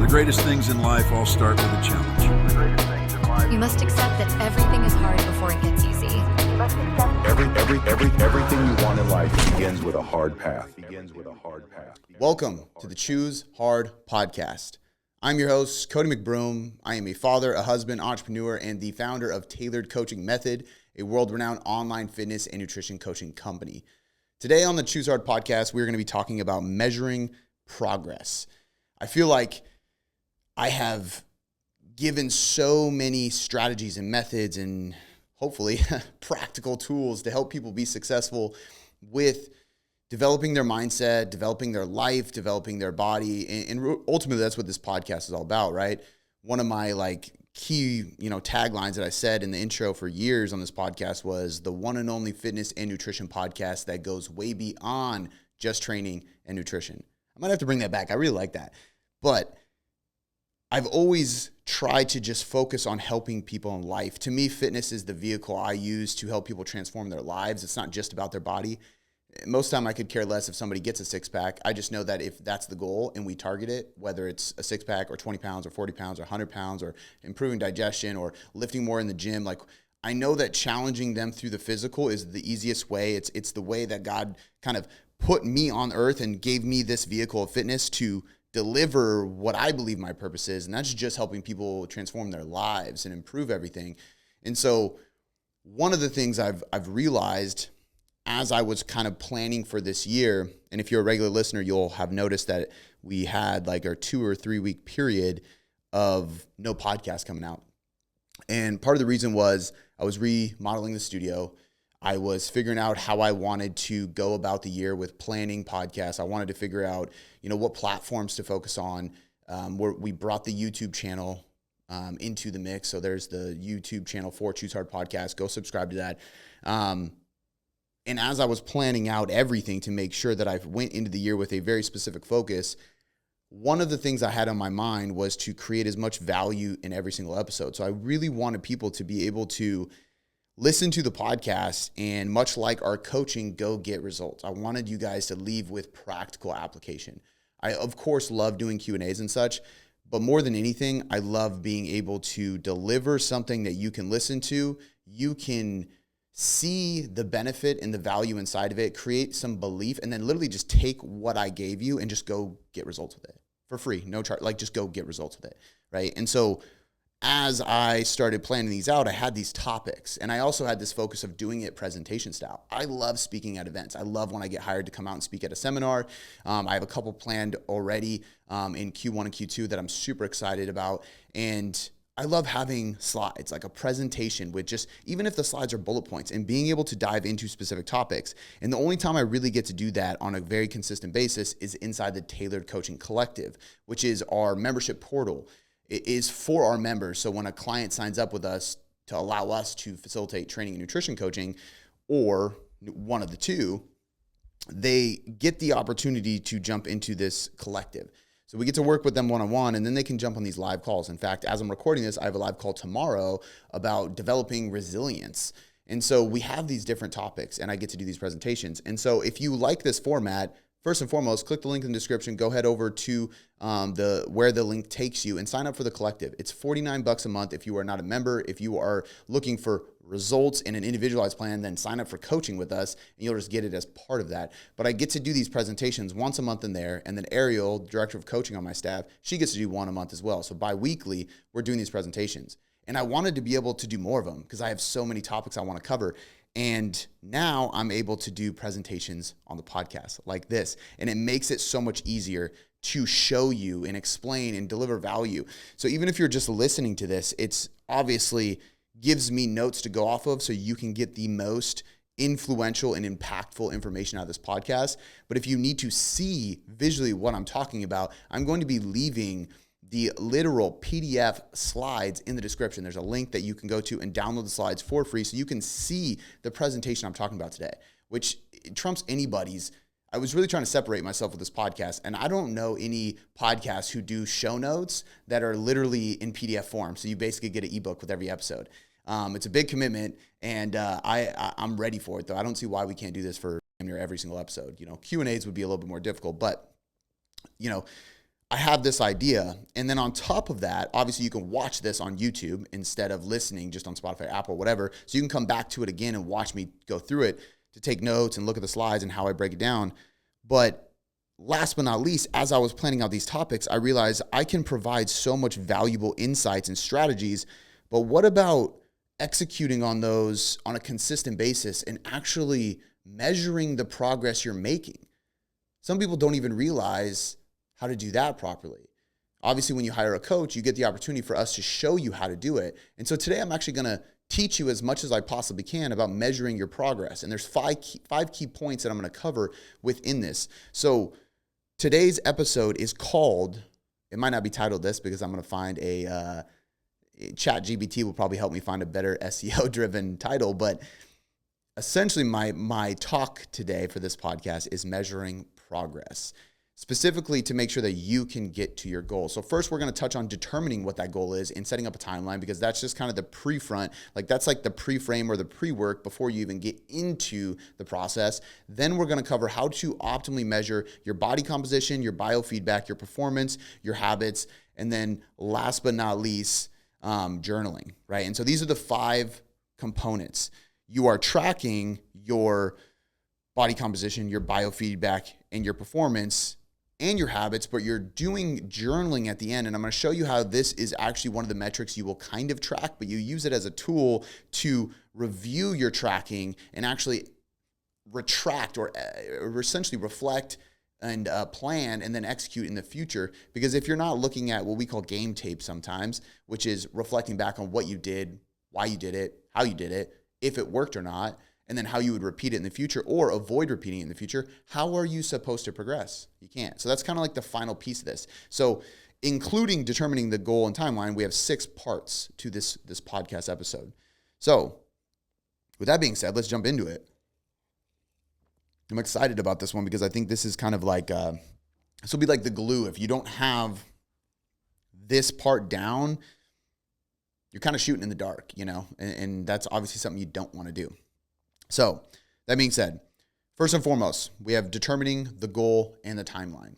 The greatest things in life all start with a challenge. You must accept that everything is hard before it gets easy. Everything you want in life begins with a hard path. Welcome to the Choose Hard podcast. I'm your host, Cody McBroom. I am a father, a husband, entrepreneur, and the founder of Tailored Coaching Method, a world-renowned online fitness and nutrition coaching company. Today on the Choose Hard podcast, we're going to be talking about measuring progress. I feel like I have given so many strategies and methods and hopefully practical tools to help people be successful with developing their mindset, developing their life, developing their body. And ultimately, that's what this podcast is all about, right? One of my key, taglines that I said in the intro for years on this podcast was the one and only fitness and nutrition podcast that goes way beyond just training and nutrition. I might have to bring that back. I really like that. But I've always tried to just focus on helping people in life. To me, fitness is the vehicle I use to help people transform their lives. It's not just about their body. Most of the time I could care less if somebody gets a six-pack. I just know that if that's the goal and we target it, whether it's a six-pack or 20 pounds or 40 pounds or 100 pounds or improving digestion or lifting more in the gym, I know that challenging them through the physical is the easiest way. It's the way that God kind of put me on earth and gave me this vehicle of fitness to deliver what I believe my purpose is, and that's just helping people transform their lives and improve everything. And so one of the things I've realized as I was kind of planning for this year, and if you're a regular listener, you'll have noticed that we had our 2 or 3 week period of no podcast coming out. And part of the reason was I was remodeling the studio. I was figuring out how I wanted to go about the year with planning podcasts. I wanted to figure out, what platforms to focus on. We brought the YouTube channel into the mix. So there's the YouTube channel for Choose Hard Podcast. Go subscribe to that. And as I was planning out everything to make sure that I went into the year with a very specific focus, one of the things I had on my mind was to create as much value in every single episode. So I really wanted people to be able to listen to the podcast and, much like our coaching, go get results. I wanted you guys to leave with practical application. I, of course, love doing Q&As and such, but more than anything, I love being able to deliver something that you can listen to. You can see the benefit and the value inside of it, create some belief, and then literally just take what I gave you and just go get results with it for free, no charge. Just go get results with it, right? And so as I started planning these out, I had these topics, and I also had this focus of doing it presentation style. I love speaking at events. I love when I get hired to come out and speak at a seminar. I have a couple planned already in Q1 and Q2 that I'm super excited about. And I love having slides, like a presentation with just, even if the slides are bullet points, and being able to dive into specific topics. And the only time I really get to do that on a very consistent basis is inside the Tailored Coaching Collective, which is our membership portal. It is for our members. So when a client signs up with us to allow us to facilitate training and nutrition coaching, or one of the two, they get the opportunity to jump into this collective. So we get to work with them one-on-one, and then they can jump on these live calls. In fact, as I'm recording this, I have a live call tomorrow about developing resilience. And so we have these different topics, and I get to do these presentations. And so if you like this format, first and foremost, click the link in the description. Go head over to where the link takes you and sign up for the collective. It's $49 a month if you are not a member. If you are looking for results in an individualized plan, then sign up for coaching with us, and you'll just get it as part of that. But I get to do these presentations once a month in there, and then Ariel, director of coaching on my staff, she gets to do one a month as well. So bi-weekly, we're doing these presentations. And I wanted to be able to do more of them because I have so many topics I want to cover. And now I'm able to do presentations on the podcast like this. And it makes it so much easier to show you and explain and deliver value. So even if you're just listening to this, it's obviously gives me notes to go off of so you can get the most influential and impactful information out of this podcast. But if you need to see visually what I'm talking about, I'm going to be leaving the literal PDF slides in the description. There's a link that you can go to and download the slides for free so you can see the presentation I'm talking about today, which trumps anybody's. I was really trying to separate myself with this podcast, and I don't know any podcasts who do show notes that are literally in PDF form. So you basically get an ebook with every episode. It's a big commitment, and I'm ready for it, though. I don't see why we can't do this for every single episode. Q&As would be a little bit more difficult, but, I have this idea. And then on top of that, obviously you can watch this on YouTube instead of listening just on Spotify, Apple, whatever. So you can come back to it again and watch me go through it to take notes and look at the slides and how I break it down. But last but not least, as I was planning out these topics, I realized I can provide so much valuable insights and strategies. But what about executing on those on a consistent basis and actually measuring the progress you're making? Some people don't even realize how to do that properly. Obviously, when you hire a coach, you get the opportunity for us to show you how to do it. And so today I'm actually going to teach you as much as I possibly can about measuring your progress. And there's five key points that I'm going to cover within this. So today's episode is called, it might not be titled this because I'm going to find a ChatGPT will probably help me find a better SEO-driven title, but essentially my talk today for this podcast is measuring progress, specifically to make sure that you can get to your goal. So first, we're going to touch on determining what that goal is and setting up a timeline, because that's just kind of the pre-front. Like that's like the pre-frame or the pre-work before you even get into the process. Then we're going to cover how to optimally measure your body composition, your biofeedback, your performance, your habits, and then last but not least, journaling, right? And so these are the 5 components. You are tracking your body composition, your biofeedback, and your performance and your habits, but you're doing journaling at the end. And I'm going to show you how this is actually one of the metrics you will kind of track, but you use it as a tool to review your tracking and actually retract or essentially reflect and plan and then execute in the future. Because if you're not looking at what we call game tape sometimes, which is reflecting back on what you did, why you did it, how you did it, if it worked or not, and then how you would repeat it in the future or avoid repeating it in the future, how are you supposed to progress? You can't. So that's kind of like the final piece of this. So including determining the goal and timeline, we have 6 parts to this podcast episode. So with that being said, let's jump into it. I'm excited about this one because I think this is kind of like, this will be like the glue. If you don't have this part down, you're kind of shooting in the dark, you know, and that's obviously something you don't want to do. So that being said, first and foremost, we have determining the goal and the timeline.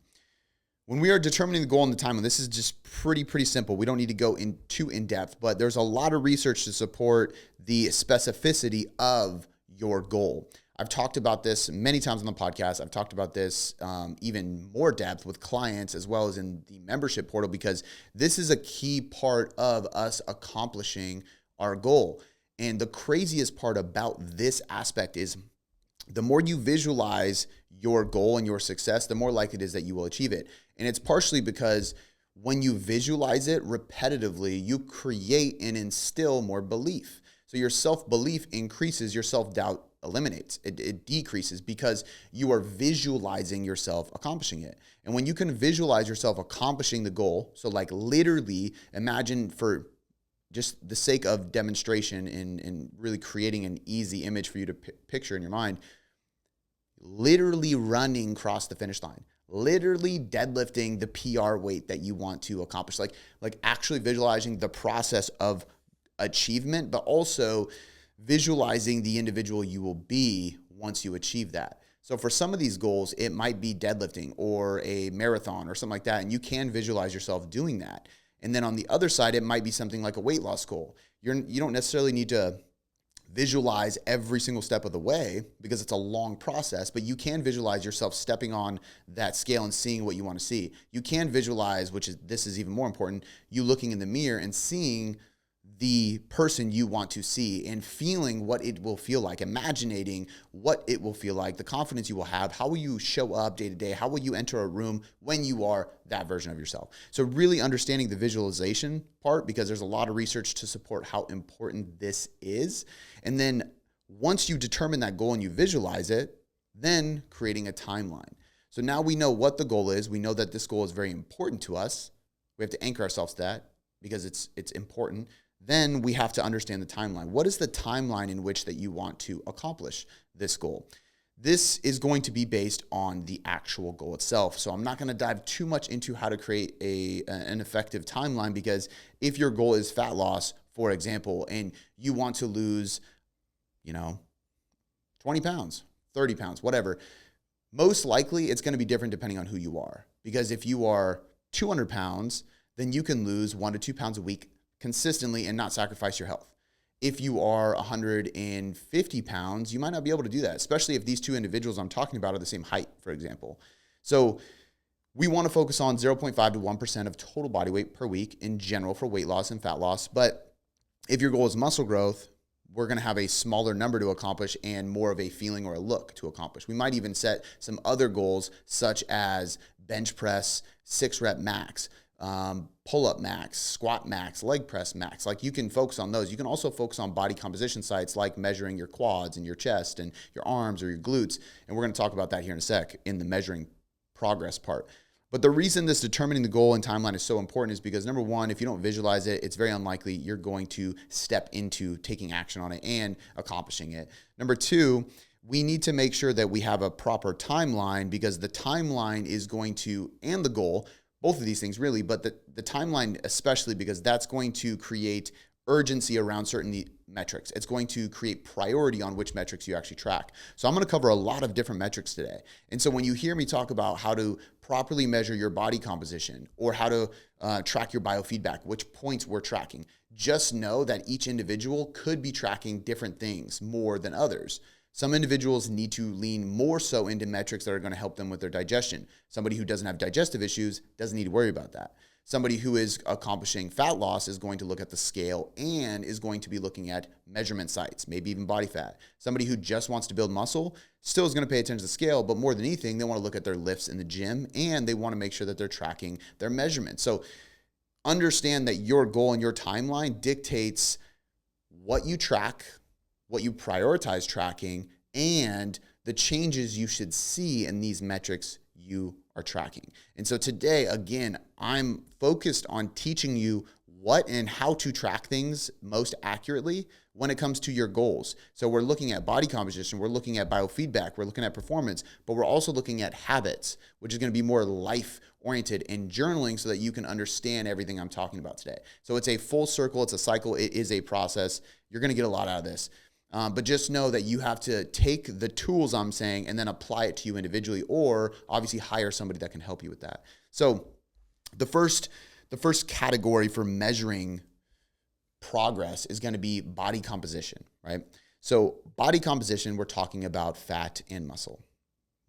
When we are determining the goal and the timeline, this is just pretty simple. We don't need to go too in depth, but there's a lot of research to support the specificity of your goal. I've talked about this many times on the podcast. I've talked about this even more depth with clients as well as in the membership portal, because this is a key part of us accomplishing our goal. And the craziest part about this aspect is the more you visualize your goal and your success, the more likely it is that you will achieve it. And it's partially because when you visualize it repetitively, you create and instill more belief. So your self-belief increases, your self-doubt eliminates. It decreases because you are visualizing yourself accomplishing it. And when you can visualize yourself accomplishing the goal, so like literally imagine, for just the sake of demonstration and really creating an easy image for you to picture in your mind, literally running across the finish line, literally deadlifting the PR weight that you want to accomplish, like actually visualizing the process of achievement, but also visualizing the individual you will be once you achieve that. So for some of these goals, it might be deadlifting or a marathon or something like that, and you can visualize yourself doing that. And then on the other side, it might be something like a weight loss goal. You don't necessarily need to visualize every single step of the way because it's a long process, but you can visualize yourself stepping on that scale and seeing what you want to see. You can visualize, this is even more important, you looking in the mirror and seeing the person you want to see and feeling what it will feel like, imagining what it will feel like, the confidence you will have, how will you show up day to day, how will you enter a room when you are that version of yourself. So really understanding the visualization part, because there's a lot of research to support how important this is. And then once you determine that goal and you visualize it, then creating a timeline. So now we know what the goal is. We know that this goal is very important to us. We have to anchor ourselves to that because it's important. Then we have to understand the timeline. What is the timeline in which that you want to accomplish this goal? This is going to be based on the actual goal itself. So I'm not going to dive too much into how to create an effective timeline, because if your goal is fat loss, for example, and you want to lose, 20 pounds, 30 pounds, whatever, most likely it's going to be different depending on who you are. Because if you are 200 pounds, then you can lose 1 to 2 pounds a week consistently and not sacrifice your health. If you are 150 pounds, you might not be able to do that, especially if these two individuals I'm talking about are the same height, for example. So we want to focus on 0.5 to 1% of total body weight per week in general for weight loss and fat loss. But if your goal is muscle growth, we're going to have a smaller number to accomplish and more of a feeling or a look to accomplish. We might even set some other goals such as bench press, 6-rep max, pull-up max, squat max, leg press max. Like, you can focus on those. You can also focus on body composition sites like measuring your quads and your chest and your arms or your glutes. And we're going to talk about that here in a sec in the measuring progress part. But the reason this determining the goal and timeline is so important is because, number one, if you don't visualize it, it's very unlikely you're going to step into taking action on it and accomplishing it. Number two, we need to make sure that we have a proper timeline, because the timeline is going to, and the goal, both of these things really, but the timeline especially, because that's going to create urgency around certain metrics. It's going to create priority on which metrics you actually track. So I'm going to cover a lot of different metrics today. And so when you hear me talk about how to properly measure your body composition or how to track your biofeedback, which points we're tracking, just know that each individual could be tracking different things more than others. Some individuals need to lean more so into metrics that are going to help them with their digestion. Somebody who doesn't have digestive issues doesn't need to worry about that. Somebody who is accomplishing fat loss is going to look at the scale and is going to be looking at measurement sites, maybe even body fat. Somebody who just wants to build muscle still is going to pay attention to the scale, but more than anything, they want to look at their lifts in the gym and they want to make sure that they're tracking their measurements. So understand that your goal and your timeline dictates what you track, what you prioritize tracking, and the changes you should see in these metrics you are tracking. And so today, again, I'm focused on teaching you what and how to track things most accurately when it comes to your goals. So we're looking at body composition, we're looking at biofeedback, we're looking at performance, but we're also looking at habits, which is going to be more life-oriented, and journaling so that you can understand everything I'm talking about today. So it's a full circle, it's a cycle, it is a process. You're going to get a lot out of this. But just know that you have to take the tools I'm saying and then apply it to you individually, or obviously hire somebody that can help you with that. So the first category for measuring progress is going to be body composition, right? So body composition, we're talking about fat and muscle.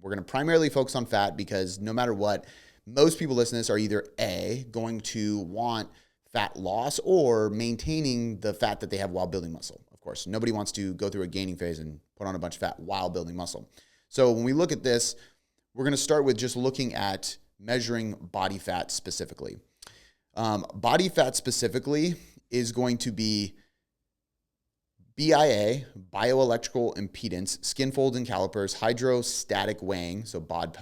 We're going to primarily focus on fat because no matter what, most people listening to this are either A, going to want fat loss or maintaining the fat that they have while building muscle. Of course, nobody wants to go through a gaining phase and put on a bunch of fat while building muscle. So when we look at this, we're going to start with just looking at measuring body fat specifically. Body fat specifically is going to be BIA, bioelectrical impedance, skin folds and calipers, hydrostatic weighing, so bod,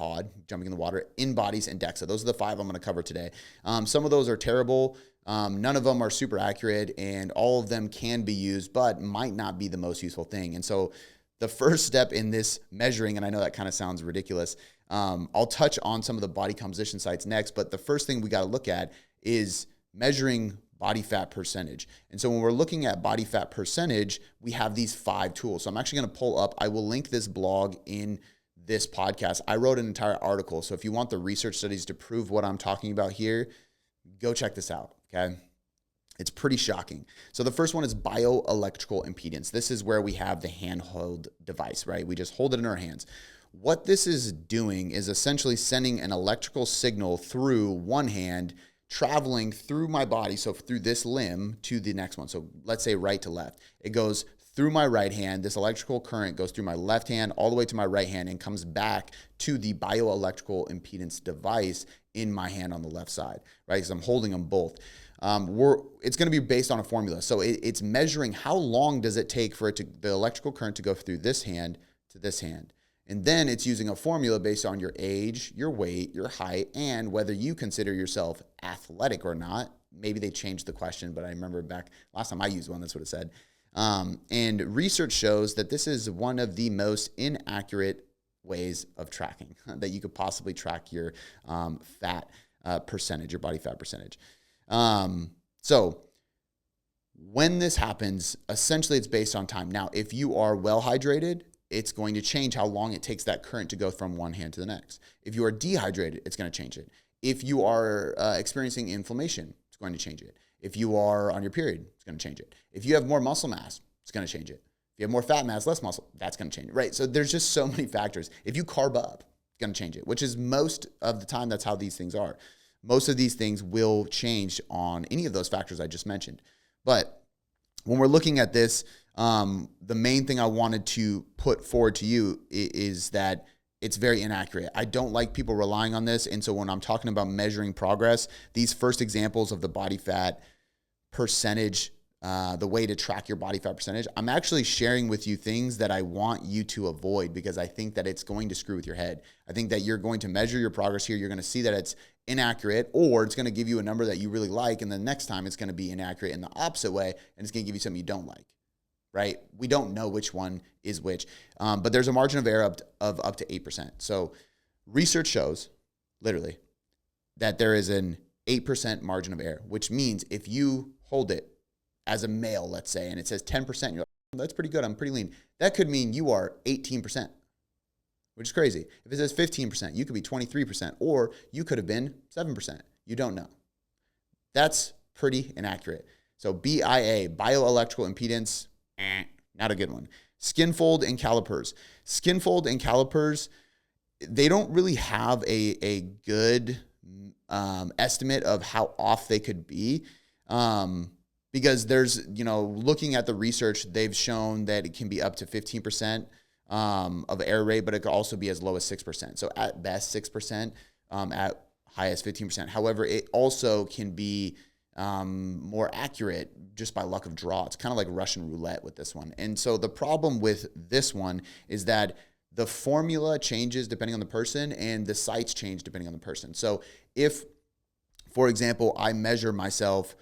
jumping in the water, in bodies, and DEXA. Those are the 5 I'm going to cover today. Some of those are terrible. None of them are super accurate, and all of them can be used, but might not be the most useful thing. And so the first step in this measuring, and I know that kind of sounds ridiculous, I'll touch on some of the body composition sites next, but the first thing we got to look at is measuring body fat percentage. And so when we're looking at body fat percentage, we have these 5 tools. So I'm actually going to pull up, I will link this blog in this podcast. I wrote an entire article. So if you want the research studies to prove what I'm talking about here, go check this out, okay? It's pretty shocking. So the first one is bioelectrical impedance. This is where we have the handheld device, right? We just hold it in our hands. What this is doing is essentially sending an electrical signal through one hand, traveling through my body, so through this limb to the next one. So let's say right to left. It goes through my right hand. This electrical current goes through my left hand all the way to my right hand and comes back to the bioelectrical impedance device in my hand on the left side, right? Because I'm holding them both. It's going to be based on a formula. So it's measuring how long does it take for the electrical current to go through this hand to this hand. And then it's using a formula based on your age, your weight, your height, and whether you consider yourself athletic or not. Maybe they changed the question, but I remember back last time I used one, that's what it said. And research shows that this is one of the most inaccurate ways of tracking that you could possibly track your fat percentage, your body fat percentage. So when this happens, essentially it's based on time. Now, if you are well hydrated, it's going to change how long it takes that current to go from one hand to the next. If you are dehydrated, it's going to change it. If you are experiencing inflammation, it's going to change it. If you are on your period, it's going to change it. If you have more muscle mass, it's going to change it. If you have more fat mass, less muscle, that's going to change it, right? So there's just so many factors. If you carb up, it's going to change it, which is most of the time, that's how these things are. Most of these things will change on any of those factors I just mentioned. But when we're looking at this, the main thing I wanted to put forward to you is that it's very inaccurate. I don't like people relying on this. And so when I'm talking about measuring progress, these first examples of the body fat percentage, the way to track your body fat percentage, I'm actually sharing with you things that I want you to avoid because I think that it's going to screw with your head. I think that you're going to measure your progress here. You're going to see that it's inaccurate, or it's going to give you a number that you really like. And the next time it's going to be inaccurate in the opposite way. And it's going to give you something you don't like. Right? We don't know which one is which, but there's a margin of error of up to 8%. So research shows, literally, that there is an 8% margin of error, which means if you hold it as a male, let's say, and it says 10%, you're like, oh, that's pretty good, I'm pretty lean. That could mean you are 18%, which is crazy. If it says 15%, you could be 23%, or you could have been 7%. You don't know. That's pretty inaccurate. So BIA, bioelectrical impedance, not a good one. Skin fold and calipers. Skin fold and calipers, they don't really have a good estimate of how off they could be because there's, looking at the research, they've shown that it can be up to 15% of error rate, but it could also be as low as 6%. So at best 6%, at highest 15%. However, it also can be more accurate just by luck of draw. It's kind of like Russian roulette with this one. And so the problem with this one is that the formula changes depending on the person and the sites change depending on the person. So if, for example, I measure myself,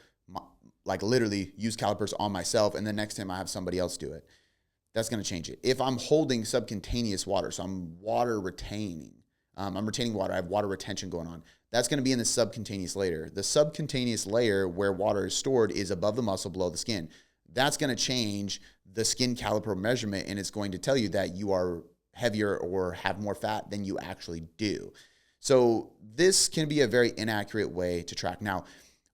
like literally use calipers on myself, and the next time I have somebody else do it, that's going to change it. If I'm holding subcutaneous water, so I'm water retaining, I'm retaining water, I have water retention going on, that's going to be in the subcutaneous layer. The subcutaneous layer where water is stored is above the muscle, below the skin. That's going to change the skin caliper measurement, and it's going to tell you that you are heavier or have more fat than you actually do. So this can be a very inaccurate way to track. Now,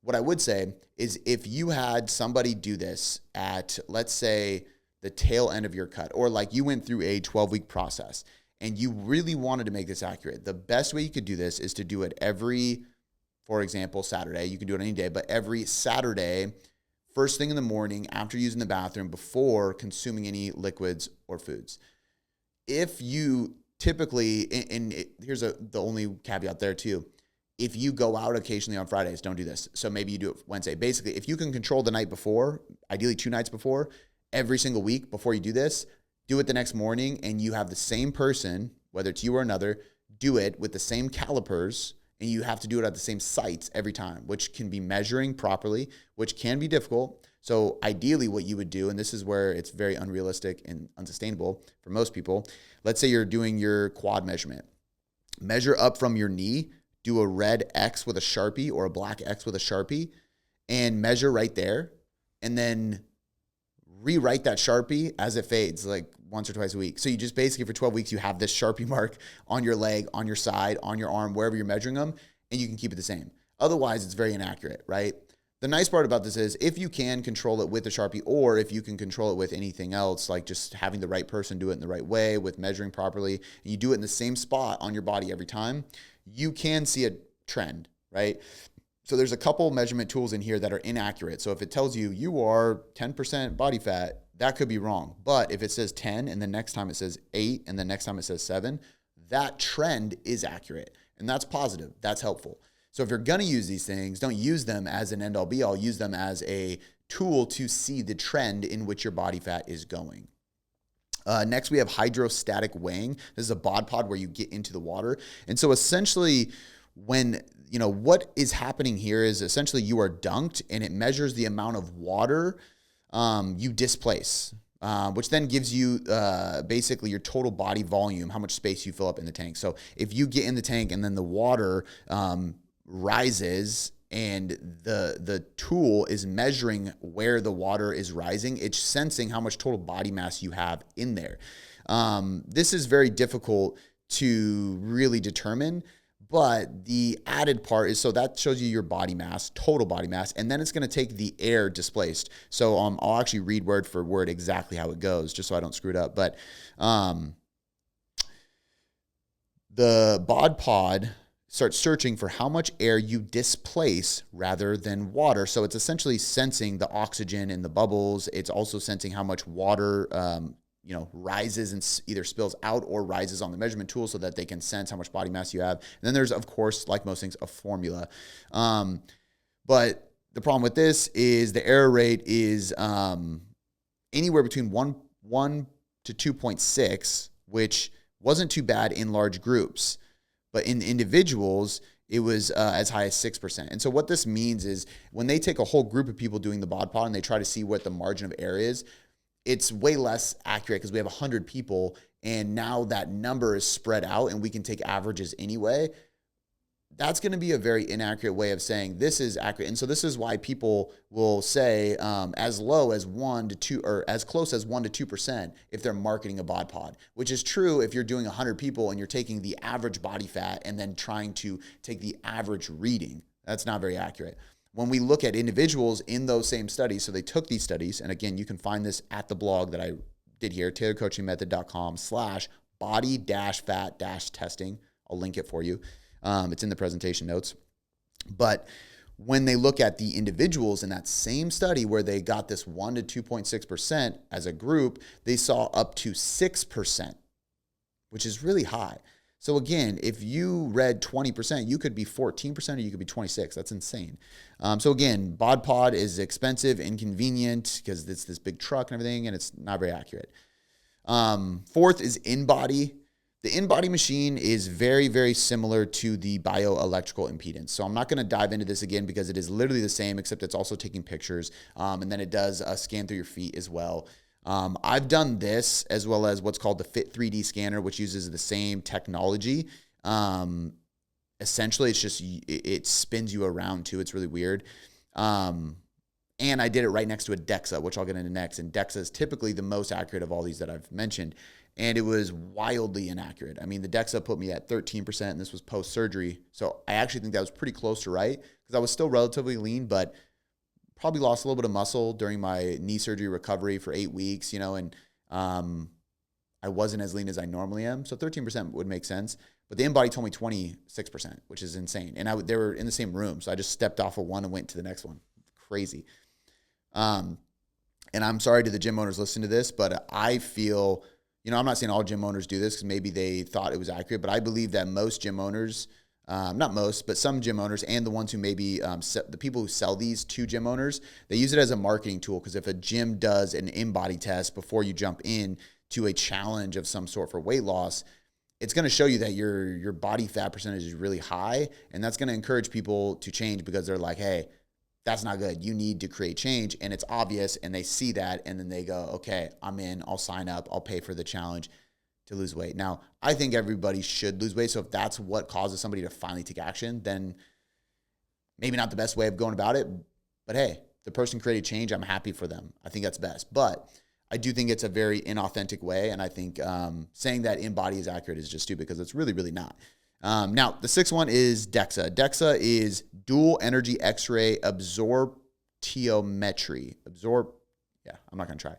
what I would say is if you had somebody do this at, let's say, the tail end of your cut, or like you went through a 12-week process, and you really wanted to make this accurate, the best way you could do this is to do it every, for example, Saturday. You can do it any day, but every Saturday, first thing in the morning, after using the bathroom, before consuming any liquids or foods. If you typically, here's the only caveat there too, if you go out occasionally on Fridays, don't do this. So maybe you do it Wednesday. Basically, if you can control the night before, ideally 2 nights before, every single week before you do this, do it the next morning, and you have the same person, whether it's you or another, do it with the same calipers, and you have to do it at the same sites every time, which can be measuring properly, which can be difficult. So ideally what you would do, and this is where it's very unrealistic and unsustainable for most people, let's say you're doing your quad measurement. Measure up from your knee, do a red X with a Sharpie or a black X with a Sharpie, and measure right there, and then rewrite that Sharpie as it fades, like once or twice a week. So you just basically for 12 weeks, you have this Sharpie mark on your leg, on your side, on your arm, wherever you're measuring them, and you can keep it the same. Otherwise, it's very inaccurate, right? The nice part about this is if you can control it with the Sharpie, or if you can control it with anything else, like just having the right person do it in the right way with measuring properly, and you do it in the same spot on your body every time, you can see a trend, right? So there's a couple measurement tools in here that are inaccurate. So if it tells you you are 10% body fat, that could be wrong. But if it says 10 and the next time it says 8 and the next time it says 7, that trend is accurate. And that's positive. That's helpful. So if you're going to use these things, don't use them as an end all be all. Use them as a tool to see the trend in which your body fat is going. Next, we have hydrostatic weighing. This is a bod pod where you get into the water. And so essentially what is happening here is essentially you are dunked, and it measures the amount of water you displace, which then gives you basically your total body volume, how much space you fill up in the tank. So if you get in the tank and then the water rises and the tool is measuring where the water is rising, it's sensing how much total body mass you have in there. This is very difficult to really determine, But the added part is, so that shows you your body mass, total body mass, and then it's going to take the air displaced. So I'll actually read word for word exactly how it goes, just so I don't screw it up. But the bod pod starts searching for how much air you displace rather than water. So it's essentially sensing the oxygen in the bubbles. It's also sensing how much water rises and either spills out or rises on the measurement tool so that they can sense how much body mass you have. And then there's, of course, like most things, a formula. But the problem with this is the error rate is anywhere between 1 to 2.6, which wasn't too bad in large groups. But in individuals, it was as high as 6%. And so what this means is when they take a whole group of people doing the bod pod and they try to see what the margin of error is, it's way less accurate because we have 100 people and now that number is spread out and we can take averages anyway. That's going to be a very inaccurate way of saying this is accurate. And so this is why people will say as low as 1 to 2 or as close as 1 to 2% if they're marketing a bod pod, which is true if you're doing 100 people and you're taking the average body fat and then trying to take the average reading. That's not very accurate. When we look at individuals in those same studies, so they took these studies, and again, you can find this at the blog that I did here, tailoredcoachingmethod.com/body-fat-testing. I'll link it for you. It's in the presentation notes. But when they look at the individuals in that same study where they got this 1 to 2.6% as a group, they saw up to 6%, which is really high. So again, if you read 20%, you could be 14% or you could be 26%. That's insane. So again, bod pod is expensive, inconvenient because it's this big truck and everything, and it's not very accurate. Fourth is in-body. The in-body machine is very, very similar to the bioelectrical impedance. So I'm not going to dive into this again because it is literally the same, except it's also taking pictures. And then it does a scan through your feet as well. I've done this as well as what's called the Fit 3D scanner, which uses the same technology. Essentially, it's just, it spins you around too. It's really weird. And I did it right next to a DEXA, which I'll get into next. And DEXA is typically the most accurate of all these that I've mentioned. And it was wildly inaccurate. I mean, the DEXA put me at 13%, and this was post-surgery. So I actually think that was pretty close to right because I was still relatively lean, but probably lost a little bit of muscle during my knee surgery recovery for 8 weeks, and I wasn't as lean as I normally am. So 13% would make sense. But the in-body told me 26%, which is insane. And they were in the same room. So I just stepped off of one and went to the next one. Crazy. And I'm sorry to the gym owners listening to this, but I feel, I'm not saying all gym owners do this because maybe they thought it was accurate, but I believe that most gym owners, not most, but some gym owners and the ones who maybe, the people who sell these to gym owners, they use it as a marketing tool because if a gym does an in-body test before you jump in to a challenge of some sort for weight loss, it's going to show you that your body fat percentage is really high, and that's going to encourage people to change because they're like, hey, that's not good. You need to create change, and it's obvious, and they see that, and then they go, okay, I'm in. I'll sign up. I'll pay for the challenge to lose weight. Now, I think everybody should lose weight, so if that's what causes somebody to finally take action, then maybe not the best way of going about it, but hey, the person created change. I'm happy for them. I think that's best, but I do think it's a very inauthentic way, and I think saying that in-body is accurate is just stupid because it's really, really not. Now, the sixth one is DEXA. DEXA is dual energy X-ray absorptiometry. I'm not going to try.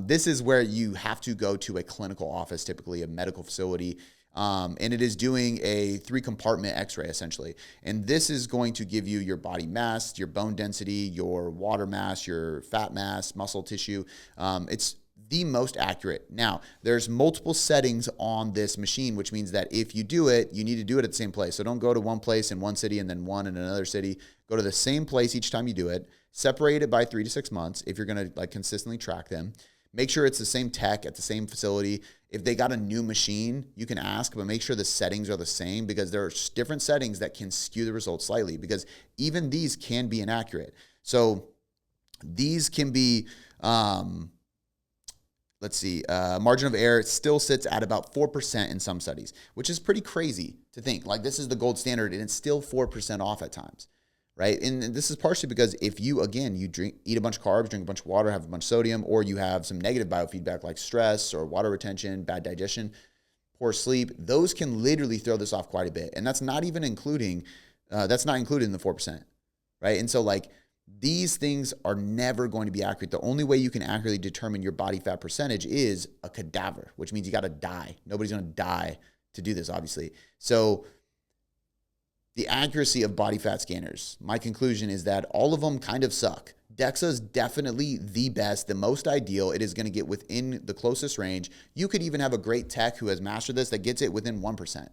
This is where you have to go to a clinical office, typically a medical facility, and it is doing a 3-compartment X-ray essentially. And this is going to give you your body mass, your bone density, your water mass, your fat mass, muscle tissue. It's the most accurate. Now, there's multiple settings on this machine, which means that if you do it, you need to do it at the same place. So don't go to one place in one city and then one in another city. Go to the same place each time you do it. Separate it by 3 to 6 months if you're going to consistently track them. Make sure it's the same tech at the same facility. If they got a new machine, you can ask, but make sure the settings are the same because there are different settings that can skew the results slightly because even these can be inaccurate. So these can be, margin of error still sits at about 4% in some studies, which is pretty crazy to think. Like this is the gold standard and it's still 4% off at times, right? And this is partially because if you, again, eat a bunch of carbs, drink a bunch of water, have a bunch of sodium, or you have some negative biofeedback like stress or water retention, bad digestion, poor sleep, those can literally throw this off quite a bit. And that's not even including, that's not included in the 4%, right? And so like these things are never going to be accurate. The only way you can accurately determine your body fat percentage is a cadaver, which means you got to die. Nobody's going to die to do this, obviously. So the accuracy of body fat scanners, my conclusion is that all of them kind of suck. DEXA is definitely the best, the most ideal. It is going to get within the closest range. You could even have a great tech who has mastered this that gets it within 1%.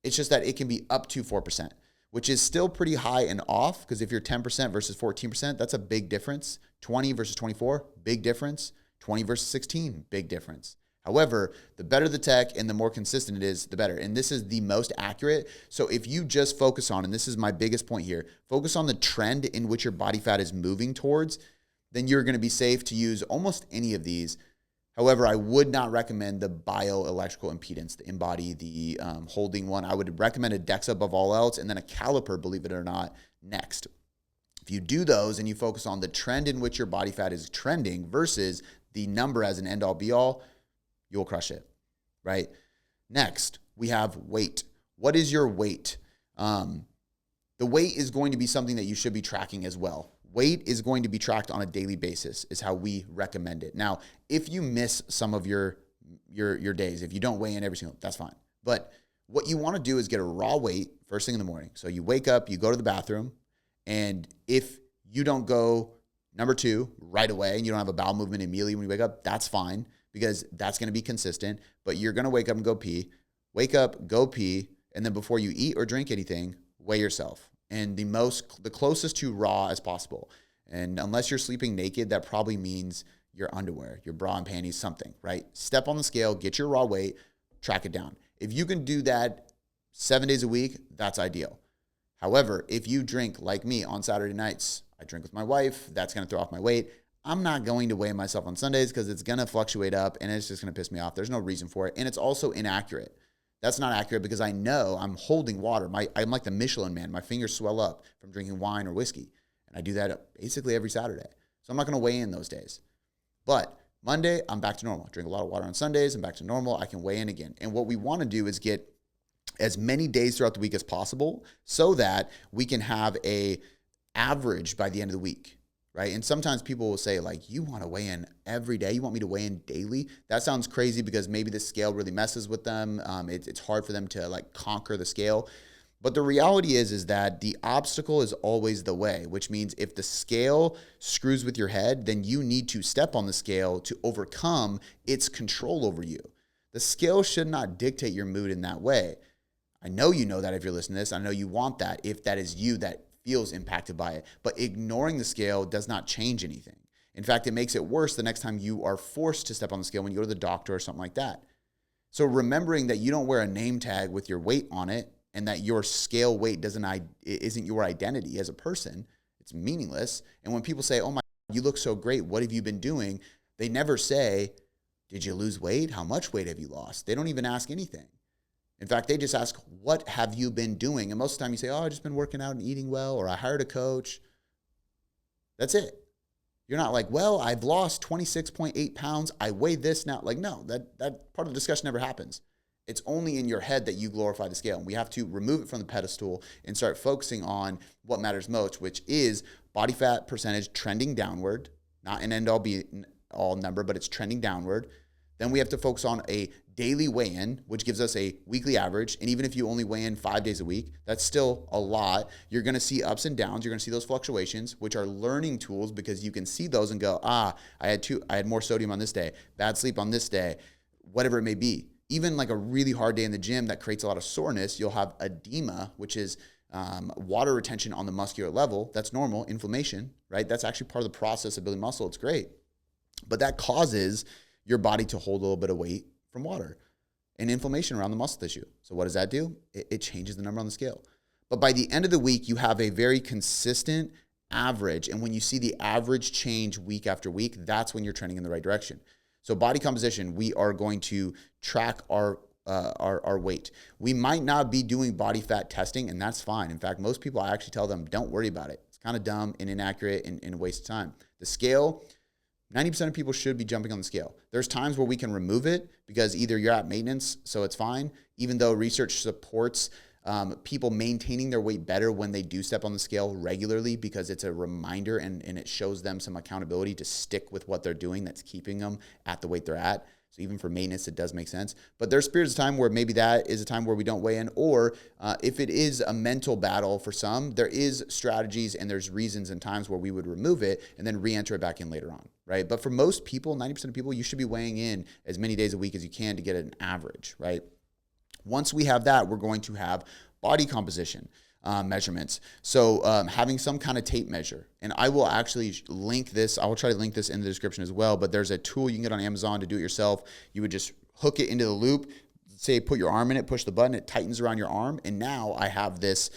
It's just that it can be up to 4%, which is still pretty high and off, because if you're 10% versus 14%, that's a big difference. 20 versus 24, big difference. 20 versus 16, big difference. However, the better the tech and the more consistent it is, the better. And this is the most accurate. So if you just focus on, and this is my biggest point here, focus on the trend in which your body fat is moving towards, then you're going to be safe to use almost any of these. However, I would not recommend the bioelectrical impedance, the InBody, the holding one. I would recommend a DEXA above all else, and then a caliper, believe it or not, next. If you do those and you focus on the trend in which your body fat is trending versus the number as an end-all be-all, you'll crush it, right? Next, we have weight. What is your weight? The weight is going to be something that you should be tracking as well. Weight is going to be tracked on a daily basis is how we recommend it. Now, if you miss some of your days, if you don't weigh in every single, that's fine. But what you want to do is get a raw weight first thing in the morning. So you wake up, you go to the bathroom, and if you don't go number 2 right away and you don't have a bowel movement immediately when you wake up, that's fine, because that's going to be consistent. But you're going to wake up and go pee, wake up, go pee, and then before you eat or drink anything, weigh yourself. And the closest to raw as possible. And unless you're sleeping naked, that probably means your underwear, your bra and panties, something, right? Step on the scale, get your raw weight, track it down. If you can do that 7 days a week, that's ideal. However, if you drink like me on Saturday nights, I drink with my wife, that's going to throw off my weight. I'm not going to weigh myself on Sundays because it's going to fluctuate up and it's just going to piss me off. There's no reason for it. And it's also inaccurate. That's not accurate because I know I'm holding water. I'm like the Michelin man. My fingers swell up from drinking wine or whiskey. And I do that basically every Saturday. So I'm not going to weigh in those days. But Monday, I'm back to normal. Drink a lot of water on Sundays. I'm back to normal. I can weigh in again. And what we want to do is get as many days throughout the week as possible so that we can have a average by the end of the week. Right? And sometimes people will say, like, you want to weigh in every day? You want me to weigh in daily? That sounds crazy because maybe the scale really messes with them. It's hard for them to like conquer the scale. But the reality is that the obstacle is always the way, which means if the scale screws with your head, then you need to step on the scale to overcome its control over you. The scale should not dictate your mood in that way. I know you know that if you're listening to this. I know you want that if that is you that feels impacted by it, but ignoring the scale does not change anything. In fact, it makes it worse the next time you are forced to step on the scale when you go to the doctor or something like that. So remembering that you don't wear a name tag with your weight on it and that your scale weight isn't your identity as a person, it's meaningless. And when people say, oh my, you look so great, what have you been doing? They never say, did you lose weight? How much weight have you lost? They don't even ask anything. In fact, they just ask, what have you been doing? And most of the time you say, oh, I've just been working out and eating well, or I hired a coach. That's it. You're not like, well, I've lost 26.8 pounds. I weigh this now. Like, no, that part of the discussion never happens. It's only in your head that you glorify the scale. And we have to remove it from the pedestal and start focusing on what matters most, which is body fat percentage trending downward, not an end all be all number, but it's trending downward. Then we have to focus on a daily weigh-in, which gives us a weekly average. And even if you only weigh in 5 days a week, that's still a lot. You're going to see ups and downs. You're going to see those fluctuations, which are learning tools because you can see those and go, I had more sodium on this day, bad sleep on this day, whatever it may be. Even like a really hard day in the gym that creates a lot of soreness, you'll have edema, which is water retention on the muscular level. That's normal. Inflammation, right? That's actually part of the process of building muscle. It's great. But that causes your body to hold a little bit of weight from water and inflammation around the muscle tissue. So what does that do? It changes the number on the scale. But by the end of the week, you have a very consistent average. And when you see the average change week after week, that's when you're trending in the right direction. So body composition, we are going to track our weight. We might not be doing body fat testing, and that's fine. In fact, most people, I actually tell them, don't worry about it. It's kind of dumb and inaccurate and a waste of time. The scale, 90% of people should be jumping on the scale. There's times where we can remove it because either you're at maintenance, so it's fine, even though research supports people maintaining their weight better when they do step on the scale regularly, because it's a reminder and it shows them some accountability to stick with what they're doing that's keeping them at the weight they're at. So even for maintenance, it does make sense. But there's periods of time where maybe that is a time where we don't weigh in, or if it is a mental battle for some, there is strategies and there's reasons and times where we would remove it and then re-enter it back in later on, right? But for most people, 90% of people, you should be weighing in as many days a week as you can to get an average, right? Once we have that, we're going to have body composition measurements. So having some kind of tape measure. And I will actually link this. I will try to link this in the description as well. But there's a tool you can get on Amazon to do it yourself. You would just hook it into the loop, say put your arm in it, push the button, it tightens around your arm. And now I have this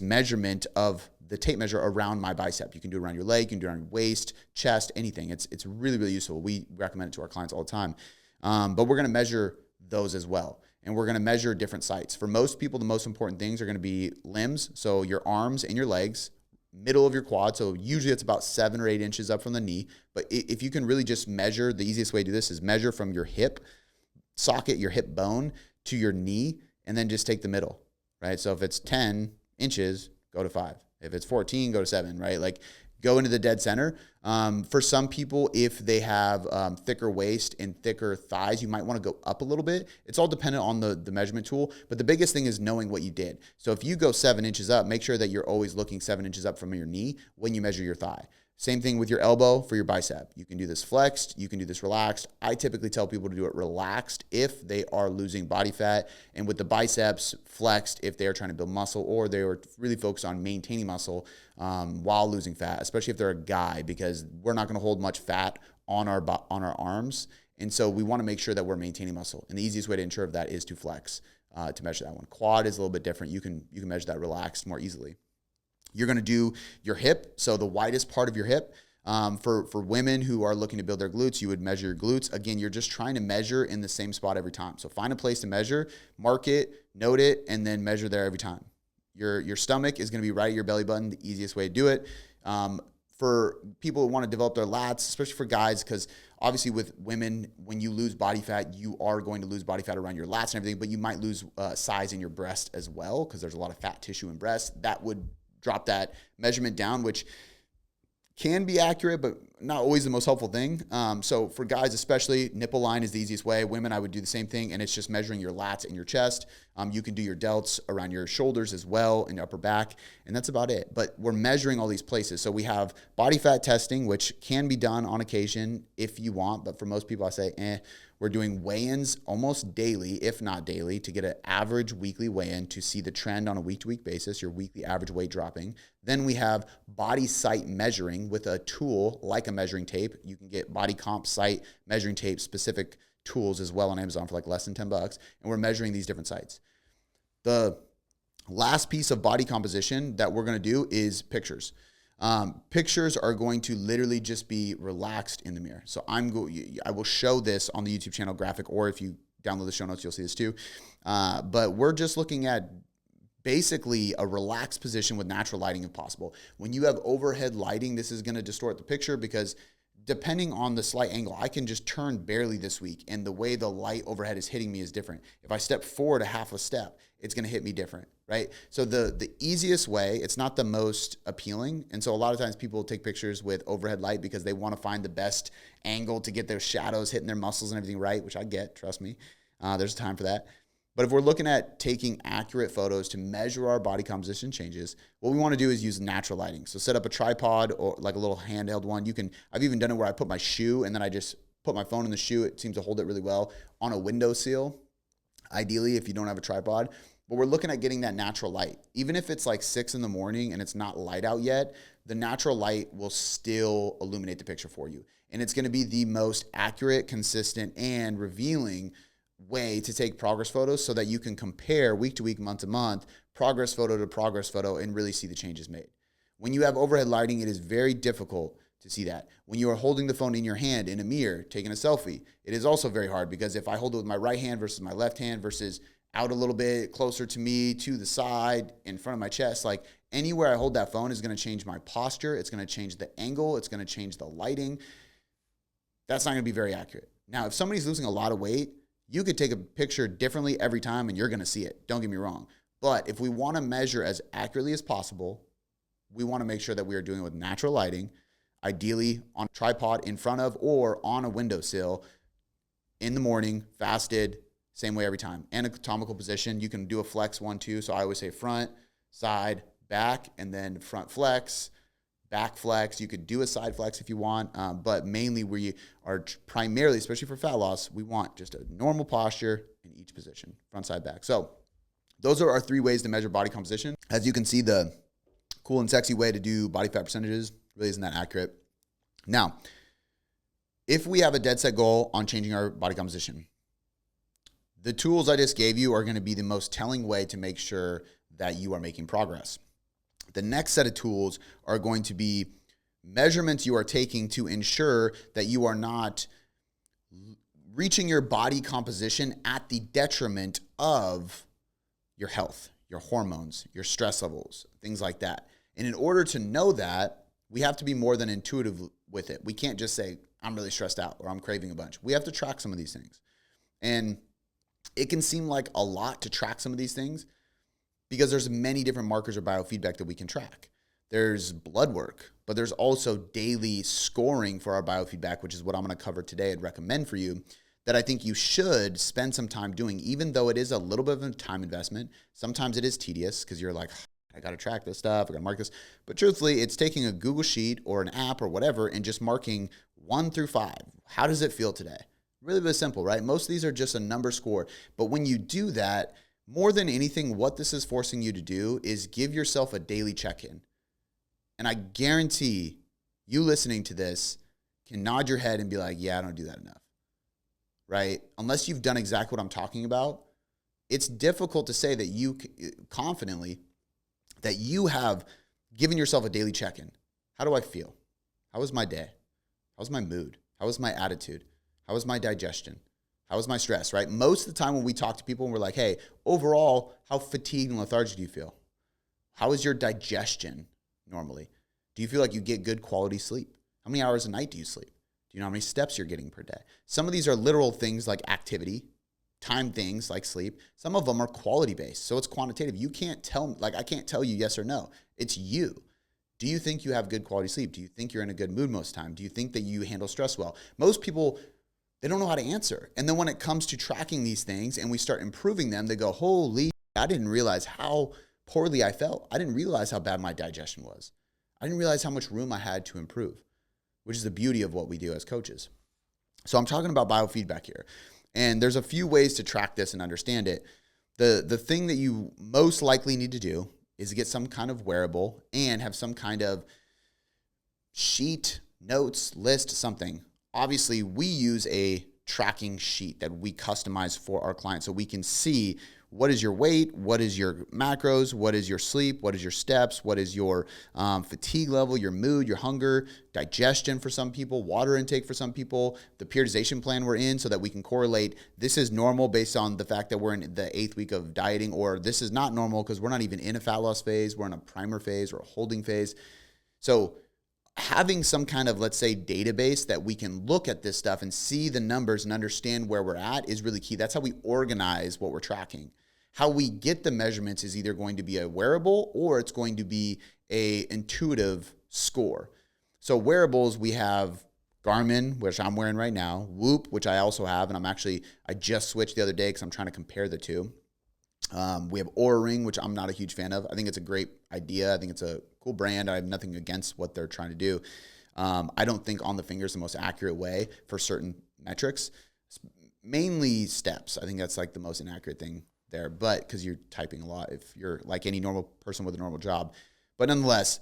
measurement of the tape measure around my bicep. You can do it around your leg, you can do it around your waist, chest, anything. It's really, really useful. We recommend it to our clients all the time. But we're going to measure those as well. And we're going to measure different sites. For most people, the most important things are going to be limbs, so your arms and your legs, middle of your quad. So usually it's about 7 or 8 inches up from the knee. But if you can really just measure, the easiest way to do this is measure from your hip socket, your hip bone, to your knee, and then just take the middle, right? So if it's 10 inches, go to 5. If it's 14, go to 7, right? Like go into the dead center. For some people, if they have thicker waist and thicker thighs, you might want to go up a little bit. It's all dependent on the measurement tool. But the biggest thing is knowing what you did. So if you go 7 inches up, make sure that you're always looking 7 inches up from your knee when you measure your thigh. Same thing with your elbow for your bicep. You can do this flexed, you can do this relaxed. I typically tell people to do it relaxed if they are losing body fat, and with the biceps flexed if they are trying to build muscle or they are really focused on maintaining muscle while losing fat, especially if they're a guy, because we're not going to hold much fat on our arms. And so we want to make sure that we're maintaining muscle. And the easiest way to ensure of that is to flex, to measure that one. Quad is a little bit different. You can measure that relaxed more easily. You're going to do your hip, so the widest part of your hip. For women who are looking to build their glutes, you would measure your glutes. Again, you're just trying to measure in the same spot every time. So find a place to measure, mark it, note it, and then measure there every time. Your stomach is going to be right at your belly button, the easiest way to do it. For people who want to develop their lats, especially for guys, because obviously with women, when you lose body fat, you are going to lose body fat around your lats and everything, but you might lose size in your breast as well, because there's a lot of fat tissue in breast. That would drop that measurement down, which can be accurate, but not always the most helpful thing. So for guys especially, nipple line is the easiest way. Women, I would do the same thing, and it's just measuring your lats and your chest. You can do your delts around your shoulders as well and upper back, and that's about it. But we're measuring all these places. So we have body fat testing, which can be done on occasion if you want, but for most people I say, We're doing weigh-ins almost daily, if not daily, to get an average weekly weigh-in to see the trend on a week-to-week basis, your weekly average weight dropping. Then we have body site measuring with a tool like a measuring tape. You can get body comp site measuring tape specific tools as well on Amazon for like less than $10. And we're measuring these different sites. The last piece of body composition that we're going to do is pictures. Pictures are going to literally just be relaxed in the mirror. So I will show this on the YouTube channel graphic, or if you download the show notes, you'll see this too. But we're just looking at basically a relaxed position with natural lighting if possible. When you have overhead lighting, this is going to distort the picture because depending on the slight angle, I can just turn barely this week, and the way the light overhead is hitting me is different. If I step forward a half a step, it's going to hit me different, right? So the easiest way, it's not the most appealing, and so a lot of times people take pictures with overhead light because they want to find the best angle to get their shadows hitting their muscles and everything right, which I get, trust me. There's time for that. But if we're looking at taking accurate photos to measure our body composition changes, what we want to do is use natural lighting. So set up a tripod or like a little handheld one. I've even done it where I put my shoe and then I just put my phone in the shoe. It seems to hold it really well on a windowsill, ideally if you don't have a tripod. But we're looking at getting that natural light. Even if it's like 6 a.m. and it's not light out yet, the natural light will still illuminate the picture for you. And it's going to be the most accurate, consistent, and revealing way to take progress photos so that you can compare week to week, month to month, progress photo to progress photo, and really see the changes made. When you have overhead lighting, it is very difficult to see that. When you are holding the phone in your hand in a mirror, taking a selfie, it is also very hard because if I hold it with my right hand versus my left hand versus out a little bit closer to me, to the side, in front of my chest, like anywhere I hold that phone is going to change my posture. It's going to change the angle. It's going to change the lighting. that's not going to be very accurate. Now, if somebody's losing a lot of weight, you could take a picture differently every time and you're going to see it. Don't get me wrong. But if we want to measure as accurately as possible, we want to make sure that we are doing it with natural lighting, ideally on a tripod in front of or on a windowsill in the morning, fasted, same way every time. Anatomical position, you can do a flex 1, 2. So I always say front, side, back, and then front flex, back flex. You could do a side flex if you want, but mainly we are primarily, especially for fat loss, we want just a normal posture in each position, front, side, back. So those are our 3 ways to measure body composition. As you can see, the cool and sexy way to do body fat percentages really isn't that accurate. Now, if we have a dead set goal on changing our body composition, the tools I just gave you are going to be the most telling way to make sure that you are making progress. The next set of tools are going to be measurements you are taking to ensure that you are not reaching your body composition at the detriment of your health, your hormones, your stress levels, things like that. And in order to know that, we have to be more than intuitive with it. We can't just say, I'm really stressed out or I'm craving a bunch. We have to track some of these things. And it can seem like a lot to track some of these things because there's many different markers or biofeedback that we can track. There's blood work, but there's also daily scoring for our biofeedback, which is what I'm going to cover today and recommend for you, that I think you should spend some time doing, even though it is a little bit of a time investment. Sometimes it is tedious because you're like, I got to track this stuff, I got to mark this. But truthfully, it's taking a Google Sheet or an app or whatever and just marking 1 through 5. How does it feel today? Really, really simple, right? Most of these are just a number score. But when you do that, more than anything, what this is forcing you to do is give yourself a daily check-in. And I guarantee you listening to this can nod your head and be like, yeah, I don't do that enough, right? Unless you've done exactly what I'm talking about, it's difficult to say that you confidently that you have given yourself a daily check-in. How do I feel? How was my day? How was my mood? How was my attitude? How was my digestion? How was my stress, right? Most of the time when we talk to people and we're like, hey, overall, how fatigued and lethargic do you feel? How is your digestion normally? Do you feel like you get good quality sleep? How many hours a night do you sleep? Do you know how many steps you're getting per day? Some of these are literal things like activity, time things like sleep. Some of them are quality based. So it's quantitative. You can't tell, like I can't tell you yes or no. It's you. Do you think you have good quality sleep? Do you think you're in a good mood most of the time? Do you think that you handle stress well? Most people, they don't know how to answer. And then when it comes to tracking these things and we start improving them, they go, holy, I didn't realize how poorly I felt. I didn't realize how bad my digestion was. I didn't realize how much room I had to improve, which is the beauty of what we do as coaches. So I'm talking about biofeedback here. And there's a few ways to track this and understand it. The thing that you most likely need to do is get some kind of wearable and have some kind of sheet, notes, list, something. Obviously, we use a tracking sheet that we customize for our clients so we can see what is your weight, what is your macros, what is your sleep, what is your steps, what is your fatigue level, your mood, your hunger, digestion for some people, water intake for some people, the periodization plan we're in so that we can correlate this is normal based on the fact that we're in the 8th week of dieting, or this is not normal because we're not even in a fat loss phase, we're in a primer phase or a holding phase. So having some kind of, let's say, database that we can look at this stuff and see the numbers and understand where we're at is really key. That's how we organize what we're tracking. How we get the measurements is either going to be a wearable or it's going to be a intuitive score. So wearables, we have Garmin, which I'm wearing right now, Whoop, which I also have, and I just switched the other day because I'm trying to compare the two. We have Oura Ring, which I'm not a huge fan of. I think it's a great idea. I think it's a cool brand. I have nothing against what they're trying to do. I don't think on the finger is the most accurate way for certain metrics, mainly steps. I think that's like the most inaccurate thing there, but because you're typing a lot if you're like any normal person with a normal job. But nonetheless,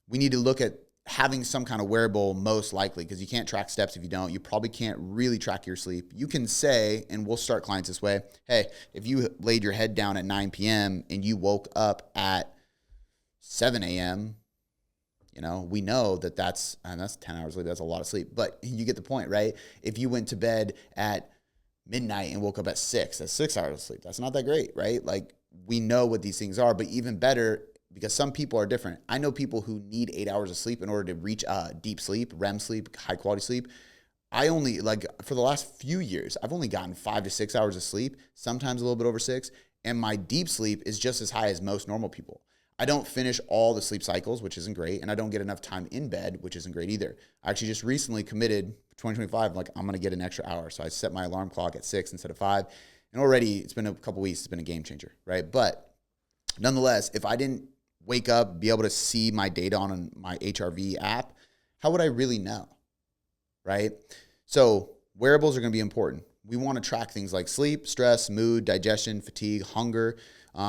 we need to look at having some kind of wearable most likely, because you can't track steps if you don't. You probably can't really track your sleep. You can say, and we'll start clients this way, hey, if you laid your head down at 9 p.m. and you woke up at 7 a.m., you know, we know that that's 10 hours sleep. That's a lot of sleep, but you get the point, right? If you went to bed at midnight and woke up at 6, that's 6 hours of sleep. That's not that great, right? Like, we know what these things are, but even better, because some people are different. I know people who need 8 hours of sleep in order to reach deep sleep, REM sleep, high quality sleep. I only, like, for the last few years, I've only gotten 5 to 6 hours of sleep, sometimes a little bit over 6, and my deep sleep is just as high as most normal people. I don't finish all the sleep cycles, which isn't great, and I don't get enough time in bed, which isn't great either. I actually just recently committed for 2025, like, I'm going to get an extra hour. So I set my alarm clock at 6 instead of 5, and already it's been a couple weeks, it's been a game changer, right? But nonetheless, if I didn't wake up, be able to see my data on my HRV app, how would I really know, right? So wearables are going to be important. We want to track things like sleep, stress, mood, digestion, fatigue, hunger.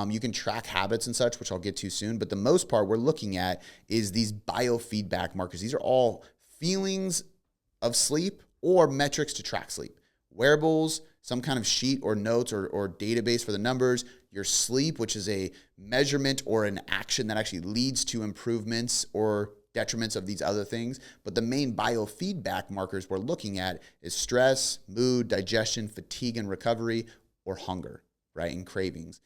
You can track habits and such, which I'll get to soon. But the most part we're looking at is these biofeedback markers. These are all feelings of sleep or metrics to track sleep. Wearables, some kind of sheet or notes or database for the numbers, your sleep, which is a measurement or an action that actually leads to improvements or detriments of these other things. But the main biofeedback markers we're looking at is stress, mood, digestion, fatigue and recovery, or hunger, right? And cravings.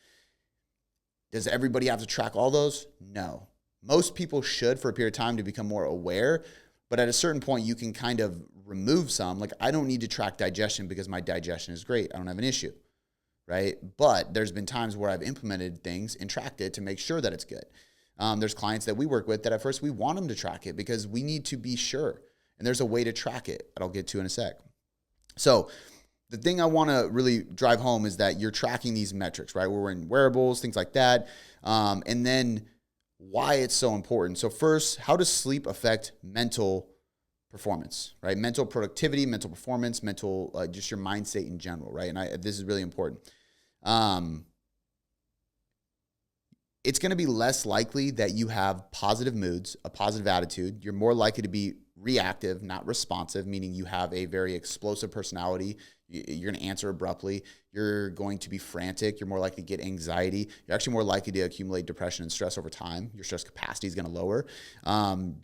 Does everybody have to track all those? No. Most people should for a period of time to become more aware, but at a certain point you can kind of remove some. Like, I don't need to track digestion because my digestion is great. I don't have an issue, right? But there's been times where I've implemented things and tracked it to make sure that it's good. There's clients that we work with that at first we want them to track it because we need to be sure. And there's a way to track it that I'll get to in a sec. So the thing I want to really drive home is that you're tracking these metrics, right? We're in wearables, things like that. And then why it's so important. So first, how does sleep affect mental performance, right? Mental productivity, mental performance, mental, just your mind state in general, right? And this is really important. It's going to be less likely that you have positive moods, a positive attitude. You're more likely to be reactive, not responsive, meaning you have a very explosive personality. You're going to answer abruptly. You're going to be frantic. You're more likely to get anxiety. You're actually more likely to accumulate depression and stress over time. Your stress capacity is going to lower.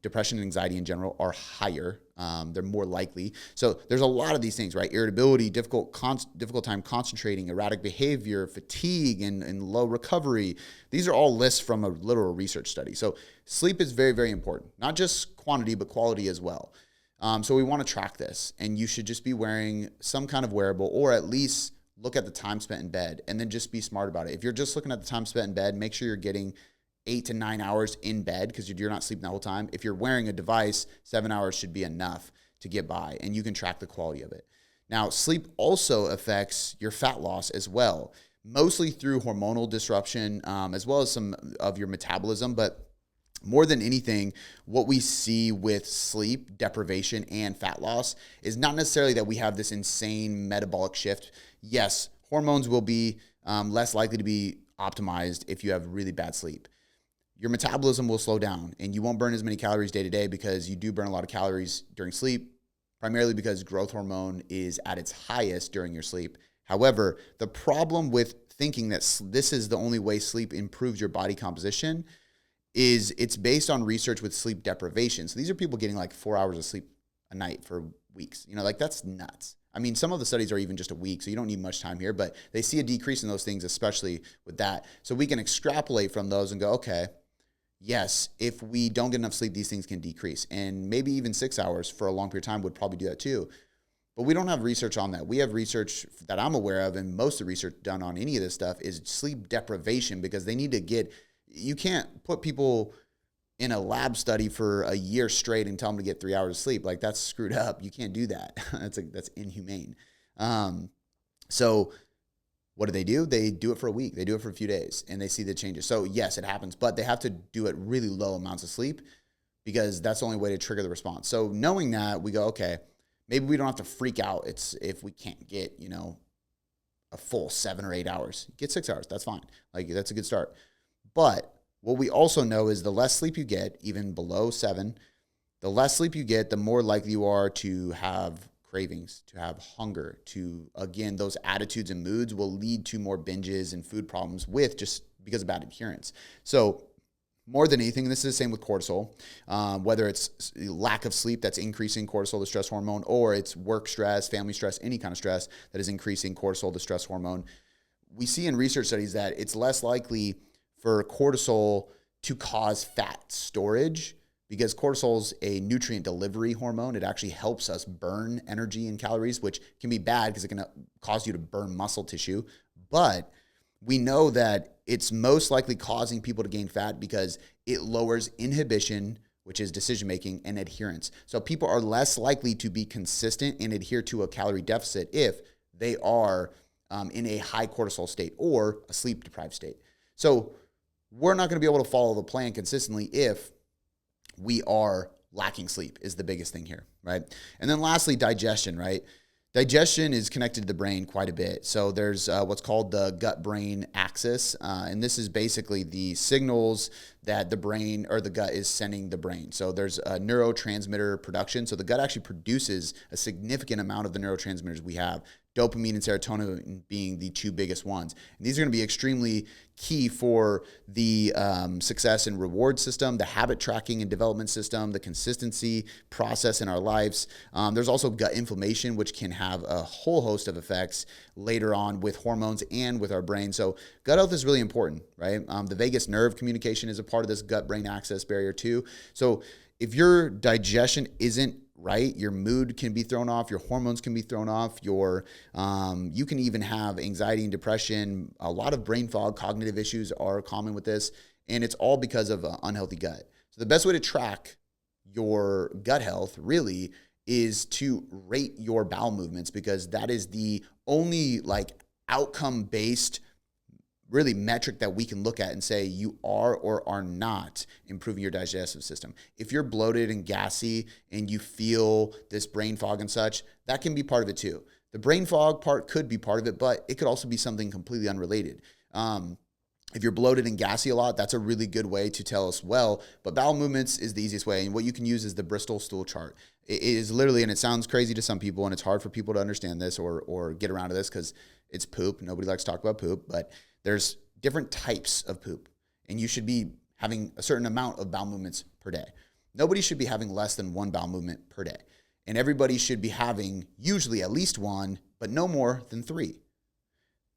Depression and anxiety in general are higher. They're more likely. So there's a lot of these things, right? Irritability, difficult time concentrating, erratic behavior, fatigue, and low recovery. These are all lists from a literal research study. So sleep is very, very important. Not just quantity, but quality as well. So we want to track this, and you should just be wearing some kind of wearable, or at least look at the time spent in bed, and then just be smart about it. If you're just looking at the time spent in bed, make sure you're getting 8 to 9 hours in bed because you're not sleeping the whole time. If you're wearing a device, 7 hours should be enough to get by, and you can track the quality of it. Now, sleep also affects your fat loss as well, mostly through hormonal disruption, as well as some of your metabolism, but more than anything, what we see with sleep deprivation and fat loss is not necessarily that we have this insane metabolic shift. Yes, hormones will be less likely to be optimized if you have really bad sleep. Your metabolism will slow down, and you won't burn as many calories day to day because you do burn a lot of calories during sleep, primarily because growth hormone is at its highest during your sleep. However, the problem with thinking that this is the only way sleep improves your body composition is it's based on research with sleep deprivation. So these are people getting like 4 hours of sleep a night for weeks. You know, like, that's nuts. I mean, some of the studies are even just a week, so you don't need much time here, but they see a decrease in those things, especially with that. So we can extrapolate from those and go, okay, yes, if we don't get enough sleep, these things can decrease. And maybe even 6 hours for a long period of time would probably do that too. But we don't have research on that. We have research that I'm aware of, and most of the research done on any of this stuff is sleep deprivation, because they need to get, you can't put people in a lab study for a year straight and tell them to get 3 hours of sleep. Like, that's screwed up. You can't do that. That's inhumane. So what do? They do it for a week. They do it for a few days, and they see the changes. So yes, it happens, but they have to do it really low amounts of sleep because that's the only way to trigger the response. So knowing that, we go, okay, maybe we don't have to freak out. It's if we can't get, a full 7 or 8 hours, get 6 hours. That's fine. Like, that's a good start. But what we also know is the less sleep you get, even below 7, the less sleep you get, the more likely you are to have cravings, to have hunger, to, again, those attitudes and moods will lead to more binges and food problems with just because of bad adherence. So more than anything, this is the same with cortisol, whether it's lack of sleep that's increasing cortisol, the stress hormone, or it's work stress, family stress, any kind of stress that is increasing cortisol, the stress hormone. We see in research studies that it's less likely for cortisol to cause fat storage because cortisol is a nutrient delivery hormone. It actually helps us burn energy and calories, which can be bad because it can cause you to burn muscle tissue. But we know that it's most likely causing people to gain fat because it lowers inhibition, which is decision-making, and adherence. So people are less likely to be consistent and adhere to a calorie deficit if they are in a high cortisol state or a sleep-deprived state. So we're not going to be able to follow the plan consistently if we are lacking sleep is the biggest thing here, right? And then lastly, digestion, right? Digestion is connected to the brain quite a bit. So there's what's called the gut-brain axis, and this is basically the signals that the brain or the gut is sending the brain. So there's a neurotransmitter production. So the gut actually produces a significant amount of the neurotransmitters we have, dopamine and serotonin being the two biggest ones. And these are going to be extremely key for the success and reward system, the habit tracking and development system, the consistency process in our lives. There's also gut inflammation, which can have a whole host of effects later on with hormones and with our brain. So gut health is really important, right? The vagus nerve communication is a part of this gut-brain axis barrier too. So if your digestion isn't right, your mood can be thrown off, your hormones can be thrown off, you can even have anxiety and depression. A lot of brain fog, cognitive issues are common with this, and it's all because of an unhealthy gut. So the best way to track your gut health really is to rate your bowel movements, because that is the only outcome-based really metric that we can look at and say you are or are not improving your digestive system. If you're bloated and gassy and you feel this brain fog and such, that can be part of it too. The brain fog part could be part of it, but it could also be something completely unrelated. If you're bloated and gassy a lot, that's a really good way to tell us well, but bowel movements is the easiest way. And what you can use is the Bristol stool chart. It is literally, and it sounds crazy to some people, and it's hard for people to understand this or get around to this because it's poop. Nobody likes to talk about poop, but there's different types of poop, and you should be having a certain amount of bowel movements per day. Nobody should be having less than one bowel movement per day. And everybody should be having usually at least one, but no more than 3.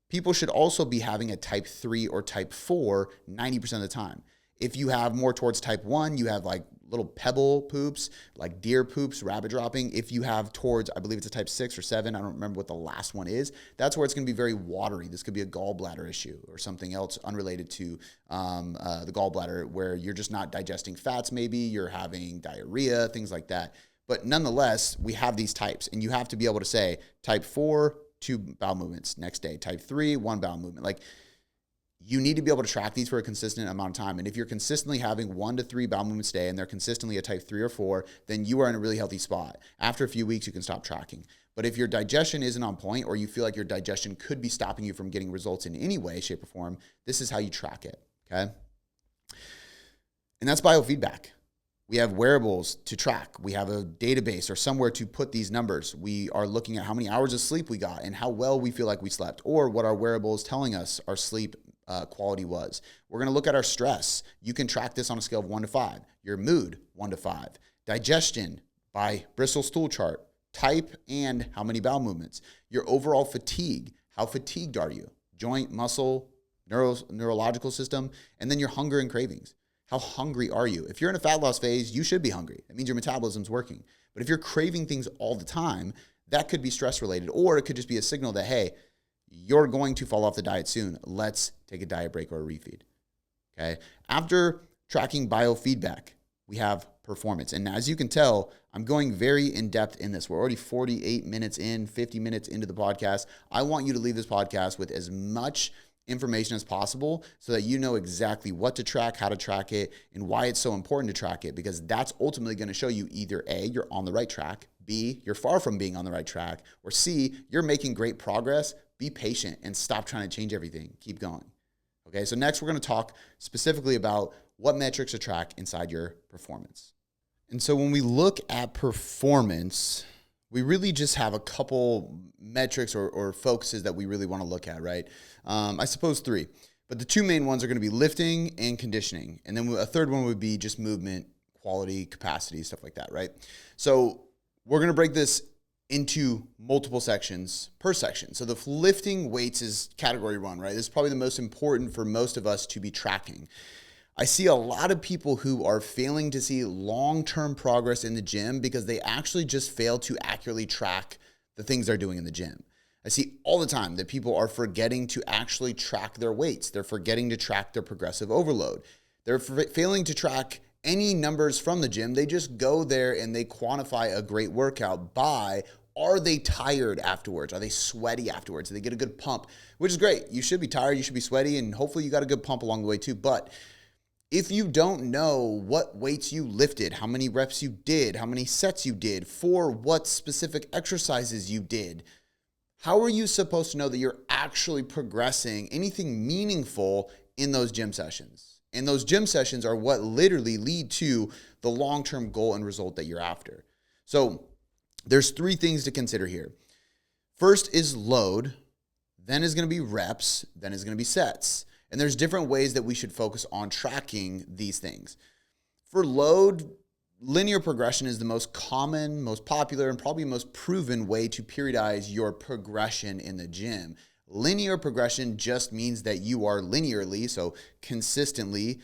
People should also be having a type 3 or type 4 90% of the time. If you have more towards type 1, you have like little pebble poops, like deer poops, rabbit dropping. If you have towards, I believe it's a type 6 or 7, I don't remember what the last one is, that's where it's going to be very watery. This could be a gallbladder issue or something else unrelated to the gallbladder, where you're just not digesting fats maybe, you're having diarrhea, things like that. But nonetheless, we have these types, and you have to be able to say type 4, 2 bowel movements next day, type 3, 1 bowel movement. Like, you need to be able to track these for a consistent amount of time. And if you're consistently having 1 to 3 bowel movements a day and they're consistently a type 3 or 4, then you are in a really healthy spot. After a few weeks, you can stop tracking. But if your digestion isn't on point, or you feel like your digestion could be stopping you from getting results in any way, shape, or form, this is how you track it, okay? And that's biofeedback. We have wearables to track. We have a database or somewhere to put these numbers. We are looking at how many hours of sleep we got and how well we feel like we slept, or what our wearable is telling us our sleep quality was. We're going to look at our stress. You can track this on a scale of 1 to 5. Your mood, 1 to 5. Digestion by Bristol stool chart. Type and how many bowel movements. Your overall fatigue. How fatigued are you? Joint, muscle, neurological system. And then your hunger and cravings. How hungry are you? If you're in a fat loss phase, you should be hungry. That means your metabolism's working. But if you're craving things all the time, that could be stress related, or it could just be a signal that, hey, you're going to fall off the diet soon. Let's take a diet break or a refeed. Okay. After tracking biofeedback, we have performance. And as you can tell, I'm going very in depth in this. We're already 48 minutes in, 50 minutes into the podcast. I want you to leave this podcast with as much information as possible so that you know exactly what to track, how to track it, and why it's so important to track it, because that's ultimately going to show you either A, you're on the right track, B, you're far from being on the right track, or C, you're making great progress. Be patient and stop trying to change everything. Keep going. Okay, so next we're going to talk specifically about what metrics to track inside your performance. And so when we look at performance, we really just have a couple metrics or focuses that we really want to look at, right? I suppose 3, but the 2 main ones are going to be lifting and conditioning. And then a third one would be just movement, quality, capacity, stuff like that, right? So we're going to break this into multiple sections per section. So the lifting weights is category 1, right? This is probably the most important for most of us to be tracking. I see a lot of people who are failing to see long-term progress in the gym because they actually just fail to accurately track the things they're doing in the gym. I see all the time that people are forgetting to actually track their weights. They're forgetting to track their progressive overload. They're failing to track any numbers from the gym. They just go there and they quantify a great workout by, are they tired afterwards? Are they sweaty afterwards? Do they get a good pump? Which is great. You should be tired, you should be sweaty, and hopefully you got a good pump along the way too. But if you don't know what weights you lifted, how many reps you did, how many sets you did, for what specific exercises you did, how are you supposed to know that you're actually progressing anything meaningful in those gym sessions? And those gym sessions are what literally lead to the long-term goal and result that you're after. So there's 3 things to consider here. First is load, then is going to be reps, then is going to be sets. And there's different ways that we should focus on tracking these things. For load, linear progression is the most common, most popular, and probably most proven way to periodize your progression in the gym. Linear progression just means that you are linearly, so consistently,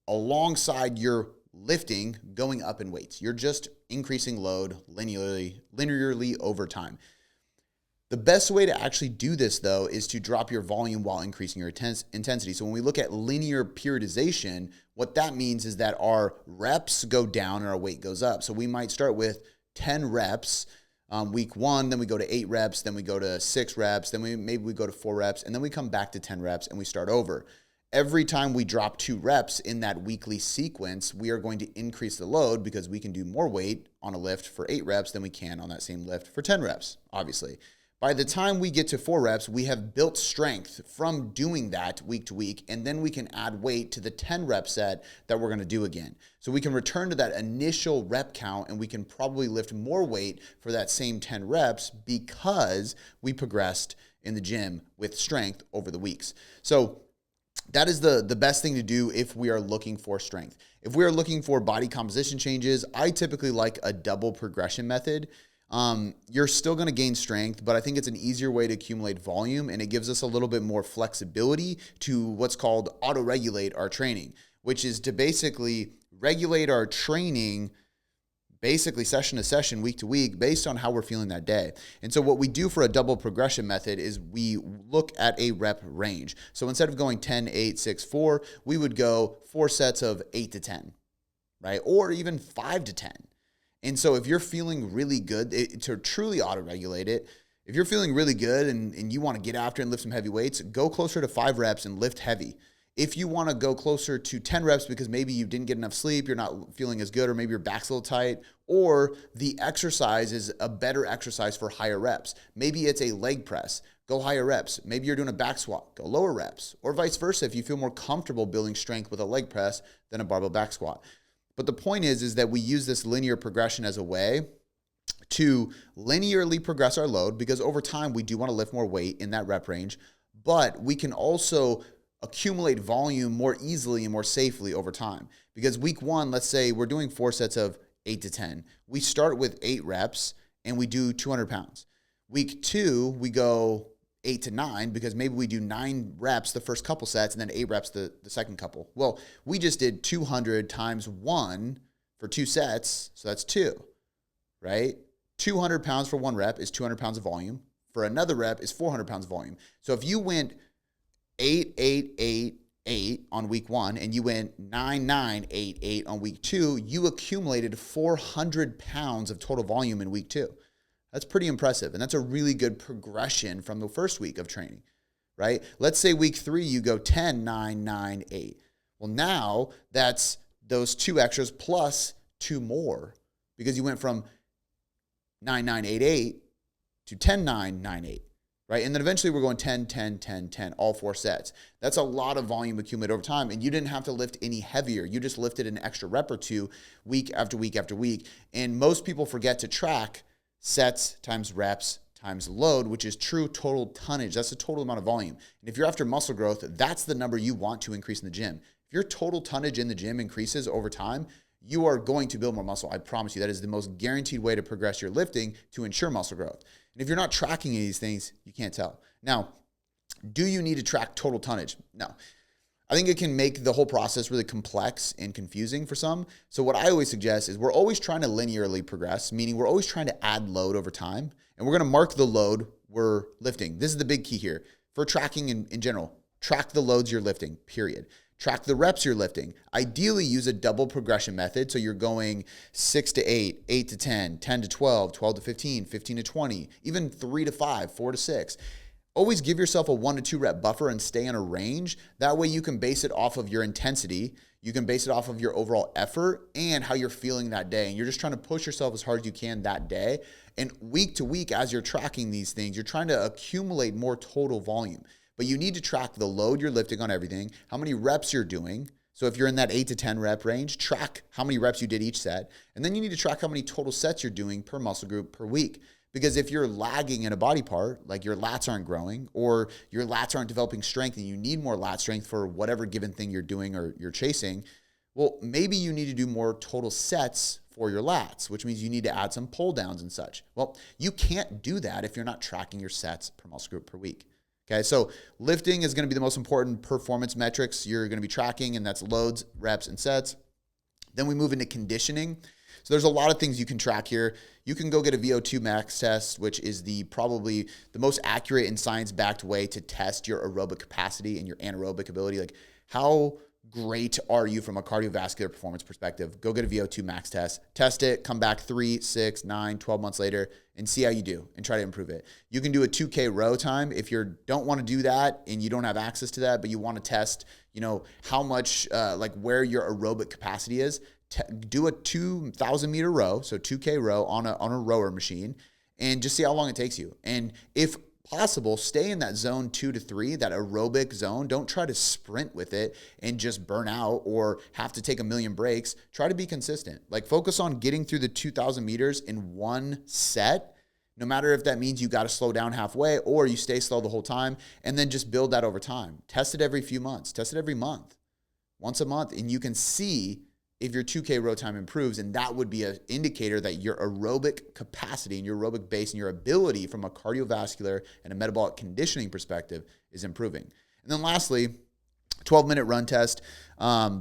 alongside your lifting, going up in weights. You're just increasing load linearly over time. The best way to actually do this, though, is to drop your volume while increasing your intensity. So when we look at linear periodization, what that means is that our reps go down and our weight goes up. So we might start with 10 reps week 1, then we go to 8 reps, then we go to 6 reps, then maybe we go to 4 reps, and then we come back to 10 reps and we start over. Every time we drop 2 reps in that weekly sequence, we are going to increase the load because we can do more weight on a lift for 8 reps than we can on that same lift for 10 reps, obviously. By the time we get to 4 reps, we have built strength from doing that week to week, and then we can add weight to the 10 rep set that we're gonna do again. So we can return to that initial rep count, and we can probably lift more weight for that same 10 reps because we progressed in the gym with strength over the weeks. So that is the best thing to do if we are looking for strength. If we are looking for body composition changes, I typically like a double progression method. You're still going to gain strength, but I think it's an easier way to accumulate volume, and it gives us a little bit more flexibility to what's called auto-regulate our training, which is to basically regulate our training basically session to session, week to week, based on how we're feeling that day. And so what we do for a double progression method is we look at a rep range. So instead of going 10, 8, 6, 4, we would go 4 sets of 8 to 10, right? Or even 5 to 10. And so if you're feeling really good, to truly auto-regulate it, if you're feeling really good and you want to get after and lift some heavy weights, go closer to 5 reps and lift heavy. If you want to go closer to 10 reps because maybe you didn't get enough sleep, you're not feeling as good, or maybe your back's a little tight, or the exercise is a better exercise for higher reps. Maybe it's a leg press, go higher reps. Maybe you're doing a back squat, go lower reps, or vice versa if you feel more comfortable building strength with a leg press than a barbell back squat. But the point is that we use this linear progression as a way to linearly progress our load, because over time we do want to lift more weight in that rep range, but we can also accumulate volume more easily and more safely over time. Because week 1, let's say we're doing 4 sets of 8 to 10. We start with 8 reps and we do 200 pounds. Week 2, we go 8 to 9 because maybe we do 9 reps the first couple sets and then 8 reps the second couple. Well, we just did 200 times 1 for 2 sets, so that's 2, right? 200 pounds for 1 rep is 200 pounds of volume. For another rep is 400 pounds of volume. So if you went 8, 8, 8, 8 on week 1 and you went 9, 9, 8, 8 on week 2, you accumulated 400 pounds of total volume in week 2. That's pretty impressive, and that's a really good progression from the first week of training, right? Let's say week 3, you go 10, 9, 9, 8. Well, now that's those 2 extras plus 2 more, because you went from 9, 9, 8, 8 to 10, 9, 9, 8, right? And then eventually we're going 10, 10, 10, 10, all 4 sets. That's a lot of volume accumulated over time, and you didn't have to lift any heavier. You just lifted an extra rep or 2 week after week after week, and most people forget to track sets times reps times load, which is true total tonnage. That's the total amount of volume. And if you're after muscle growth, that's the number you want to increase in the gym. If your total tonnage in the gym increases over time, you are going to build more muscle. I promise you, that is the most guaranteed way to progress your lifting to ensure muscle growth. And if you're not tracking any of these things, you can't tell. Now, do you need to track total tonnage? No. I think it can make the whole process really complex and confusing for some. So what I always suggest is we're always trying to linearly progress, meaning we're always trying to add load over time. And we're going to mark the load we're lifting. This is the big key here. For tracking in general, track the loads you're lifting, period. Track the reps you're lifting. Ideally, use a double progression method. So you're going 6 to 8, 8 to 10, 10 to 12, 12 to 15, 15 to 20, even 3 to 5, 4 to 6. Always give yourself a 1 to 2 rep buffer and stay in a range. That way you can base it off of your intensity. You can base it off of your overall effort and how you're feeling that day. And you're just trying to push yourself as hard as you can that day. And week to week, as you're tracking these things, you're trying to accumulate more total volume. But you need to track the load you're lifting on everything, how many reps you're doing. So if you're in that 8 to 10 rep range, track how many reps you did each set. And then you need to track how many total sets you're doing per muscle group per week. Because if you're lagging in a body part, like your lats aren't growing or your lats aren't developing strength and you need more lat strength for whatever given thing you're doing or you're chasing, well, maybe you need to do more total sets for your lats, which means you need to add some pull downs and such. Well, you can't do that if you're not tracking your sets per muscle group per week. Okay, so lifting is going to be the most important performance metrics you're going to be tracking, and that's loads, reps, and sets. Then we move into conditioning. So there's a lot of things you can track here. You can go get a VO2 max test, which is probably the most accurate and science-backed way to test your aerobic capacity and your anaerobic ability. Like, how great are you from a cardiovascular performance perspective? Go get a VO2 max test it, come back 3, 6, 9, 12 months later and see how you do and try to improve it. You can do a 2K row time if you don't want to do that and you don't have access to that, but you want to test, how much, where your aerobic capacity is. Do a 2,000 meter row, so 2K row on a rower machine, and just see how long it takes you. And if possible, stay in that zone 2 to 3, that aerobic zone. Don't try to sprint with it and just burn out or have to take a million breaks. Try to be consistent. Like, focus on getting through the 2,000 meters in one set, no matter if that means you got to slow down halfway or you stay slow the whole time, and then just build that over time. Test it every few months. Test it every month, once a month, and you can see if your 2K row time improves, and that would be an indicator that your aerobic capacity and your aerobic base and your ability from a cardiovascular and a metabolic conditioning perspective is improving. And then lastly, 12-minute run test.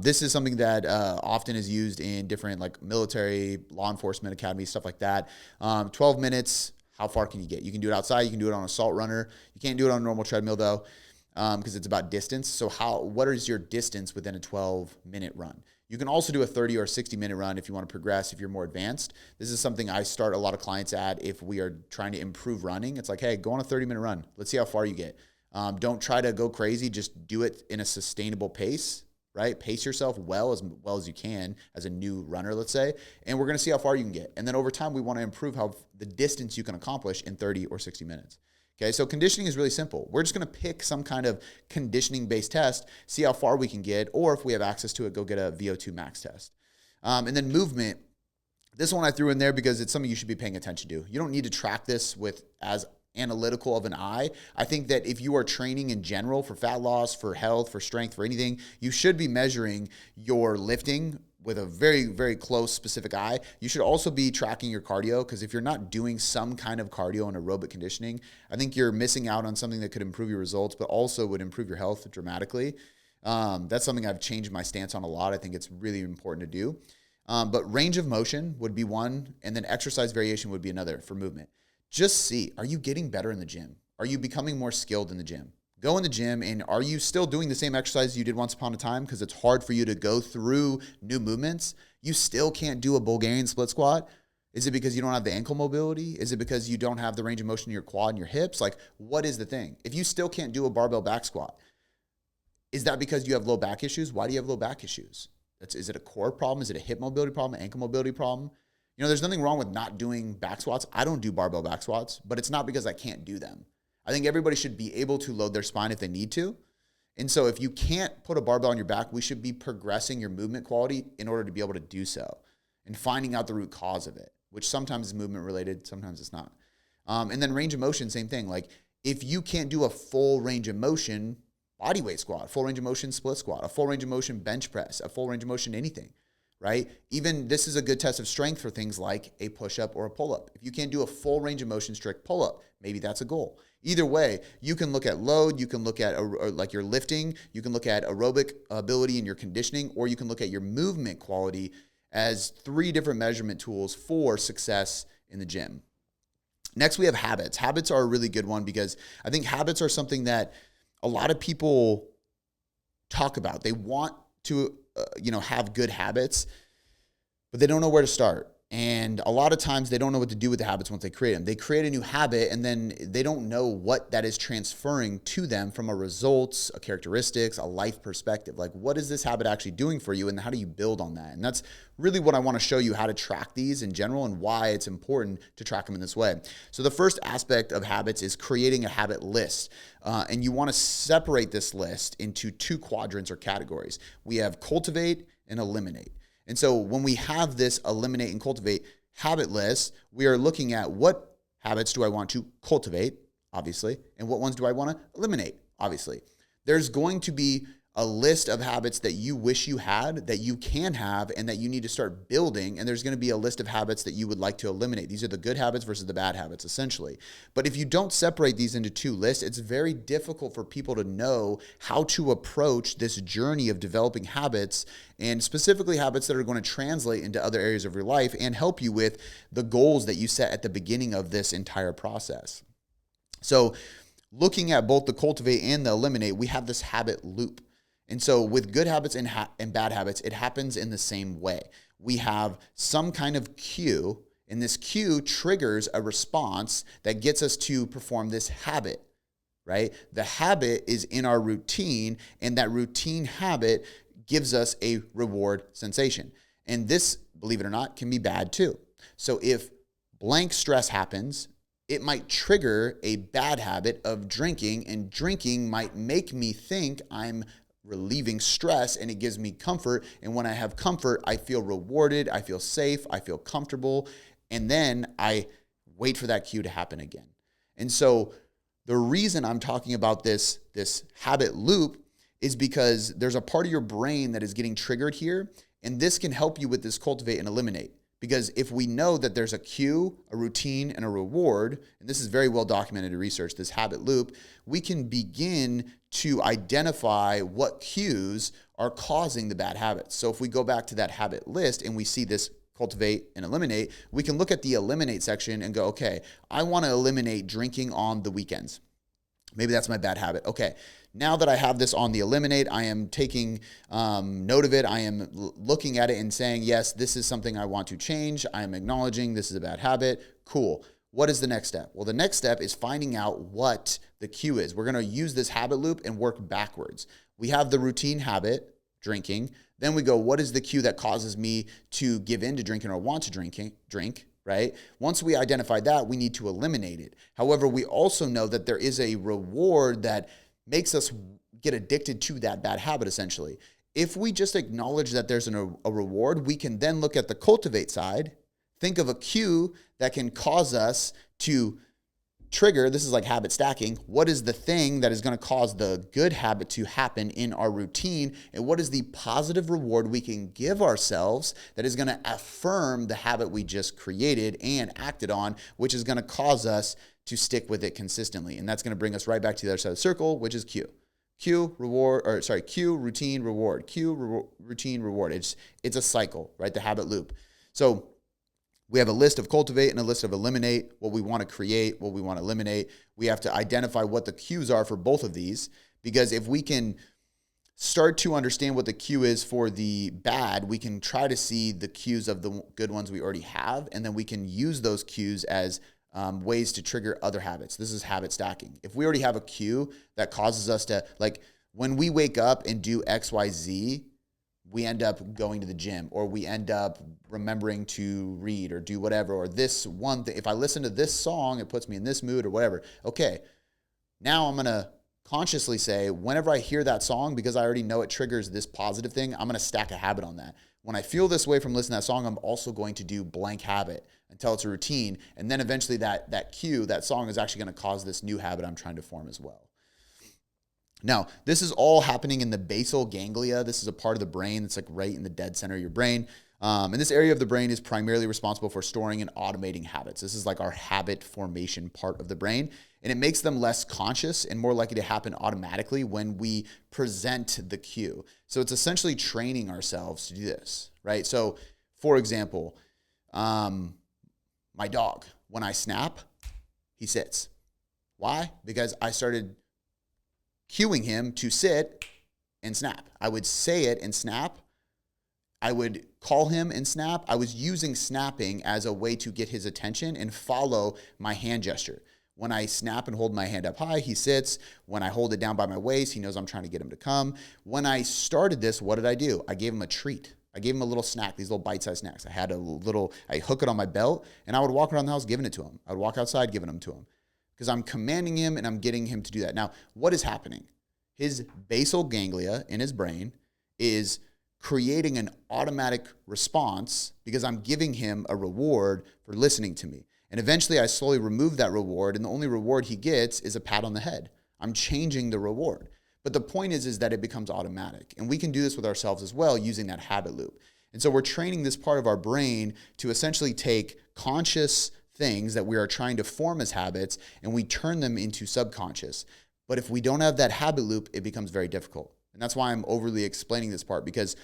This is something that often is used in different military, law enforcement academies, stuff like that. 12 minutes, how far can you get? You can do it outside. You can do it on a salt runner. You can't do it on a normal treadmill though, because it's about distance. So what is your distance within a 12-minute run? You can also do a 30 or 60-minute run if you want to progress, if you're more advanced. This is something I start a lot of clients at if we are trying to improve running. It's like, hey, go on a 30-minute run. Let's see how far you get. Don't try to go crazy. Just do it in a sustainable pace, right? Pace yourself well as you can as a new runner, let's say, and we're going to see how far you can get. And then over time, we want to improve the distance you can accomplish in 30 or 60 minutes. Okay, so conditioning is really simple. We're just going to pick some kind of conditioning-based test, see how far we can get, or if we have access to it, go get a VO2 max test. And then movement. This one I threw in there because it's something you should be paying attention to. You don't need to track this with as analytical of an eye. I think that if you are training in general for fat loss, for health, for strength, for anything, you should be measuring your lifting with a very, very close, specific eye. You should also be tracking your cardio, because if you're not doing some kind of cardio and aerobic conditioning, I think you're missing out on something that could improve your results, but also would improve your health dramatically. That's something I've changed my stance on a lot. I think it's really important to do. But range of motion would be one, and then exercise variation would be another for movement. Just see, are you getting better in the gym? Are you becoming more skilled in the gym? Go in the gym, and are you still doing the same exercises you did once upon a time because it's hard for you to go through new movements? You still can't do a Bulgarian split squat? Is it because you don't have the ankle mobility? Is it because you don't have the range of motion in your quad and your hips? Like, what is the thing? If you still can't do a barbell back squat, is that because you have low back issues? Why do you have low back issues? Is it a core problem? Is it a hip mobility problem, ankle mobility problem? There's nothing wrong with not doing back squats. I don't do barbell back squats, but it's not because I can't do them. I think everybody should be able to load their spine if they need to. And so if you can't put a barbell on your back, we should be progressing your movement quality in order to be able to do so and finding out the root cause of it, which sometimes is movement related, sometimes it's not. And then range of motion, same thing. Like, if you can't do a full range of motion bodyweight squat, full range of motion split squat, a full range of motion bench press, a full range of motion anything, right? Even this is a good test of strength for things like a push-up or a pull-up. If you can't do a full range of motion strict pull-up, maybe that's a goal. Either way, you can look at load, you can look at like your lifting, you can look at aerobic ability and your conditioning, or you can look at your movement quality as 3 different measurement tools for success in the gym. Next, we have habits. Habits are a really good one because I think habits are something that a lot of people talk about. They want to, have good habits, but they don't know where to start. And a lot of times they don't know what to do with the habits once they create them. They create a new habit and then they don't know what that is transferring to them from a results, a characteristics, a life perspective. Like, what is this habit actually doing for you and how do you build on that? And that's really what I want to show you, how to track these in general and why it's important to track them in this way. So the first aspect of habits is creating a habit list. And you want to separate this list into 2 quadrants or categories. We have cultivate and eliminate. And so when we have this eliminate and cultivate habit list, we are looking at what habits do I want to cultivate, obviously, and what ones do I want to eliminate, obviously. There's going to be a list of habits that you wish you had, that you can have, and that you need to start building. And there's going to be a list of habits that you would like to eliminate. These are the good habits versus the bad habits, essentially. But if you don't separate these into 2 lists, it's very difficult for people to know how to approach this journey of developing habits, and specifically habits that are going to translate into other areas of your life and help you with the goals that you set at the beginning of this entire process. So looking at both the cultivate and the eliminate, we have this habit loop. And so with good habits and bad habits, it happens in the same way. We have some kind of cue, and this cue triggers a response that gets us to perform this habit, right? The habit is in our routine, and that routine habit gives us a reward sensation. And this, believe it or not, can be bad too. So if blank stress happens, it might trigger a bad habit of drinking, and drinking might make me think I'm relieving stress and it gives me comfort. And when I have comfort, I feel rewarded, I feel safe, I feel comfortable. And then I wait for that cue to happen again. And so the reason I'm talking about this habit loop is because there's a part of your brain that is getting triggered here. And this can help you with this cultivate and eliminate. Because if we know that there's a cue, a routine, and a reward, and this is very well documented in research, this habit loop, we can begin to identify what cues are causing the bad habits. So if we go back to that habit list and we see this cultivate and eliminate, we can look at the eliminate section and go, okay, I want to eliminate drinking on the weekends. Maybe that's my bad habit. Okay, now that I have this on the eliminate, I am taking note of it. I am looking at it and saying, yes, this is something I want to change. I am acknowledging this is a bad habit. Cool. What is the next step? Well, the next step is finding out what the cue is. We're going to use this habit loop and work backwards. We have the routine habit, drinking. Then we go, what is the cue that causes me to give in to drinking or want to drink, right? Once we identify that, we need to eliminate it. However, we also know that there is a reward that makes us get addicted to that bad habit, essentially. If we just acknowledge that there's a reward, we can then look at the cultivate side, think of a cue that can cause us to trigger, this is like habit stacking, what is the thing that is going to cause the good habit to happen in our routine, and what is the positive reward we can give ourselves that is going to affirm the habit we just created and acted on, which is going to cause us to stick with it consistently. And that's going to bring us right back to the other side of the circle, which is cue. Cue, routine, reward. Cue, routine, reward. It's a cycle, right? The habit loop. So we have a list of cultivate and a list of eliminate, what we want to create, what we want to eliminate. We have to identify what the cues are for both of these, because if we can start to understand what the cue is for the bad, we can try to see the cues of the good ones we already have, and then we can use those cues as ways to trigger other habits. This is habit stacking. If we already have a cue that causes us to, like, when we wake up and do X, Y, Z, we end up going to the gym, or we end up remembering to read or do whatever, or this one thing. If I listen to this song, it puts me in this mood or whatever. Okay, now I'm going to consciously say, whenever I hear that song, because I already know it triggers this positive thing, I'm going to stack a habit on that. When I feel this way from listening to that song, I'm also going to do blank habit until it's a routine. And then eventually that cue, that song is actually going to cause this new habit I'm trying to form as well. Now, this is all happening in the basal ganglia. This is a part of the brain that's like right in the dead center of your brain. And this area of the brain is primarily responsible for storing and automating habits. This is like our habit formation part of the brain, and it makes them less conscious and more likely to happen automatically when we present the cue. So it's essentially training ourselves to do this, right? So for example, my dog, when I snap, he sits. Why? Because I started cueing him to sit and snap. I would say it and snap. I would call him and snap. I was using snapping as a way to get his attention and follow my hand gesture. When I snap and hold my hand up high, he sits. When I hold it down by my waist, he knows I'm trying to get him to come. When I started this, what did I do? I gave him a treat. I gave him a little snack, these little bite-sized snacks. I hook it on my belt, and I would walk around the house giving it to him. I would walk outside giving them to him because I'm commanding him and I'm getting him to do that. Now, what is happening? His basal ganglia in his brain is creating an automatic response because I'm giving him a reward for listening to me. And eventually I slowly remove that reward, and the only reward he gets is a pat on the head. I'm changing the reward. But the point is that it becomes automatic. And we can do this with ourselves as well using that habit loop. And so we're training this part of our brain to essentially take conscious things that we are trying to form as habits and we turn them into subconscious. But if we don't have that habit loop, it becomes very difficult. And that's why I'm overly explaining this part, because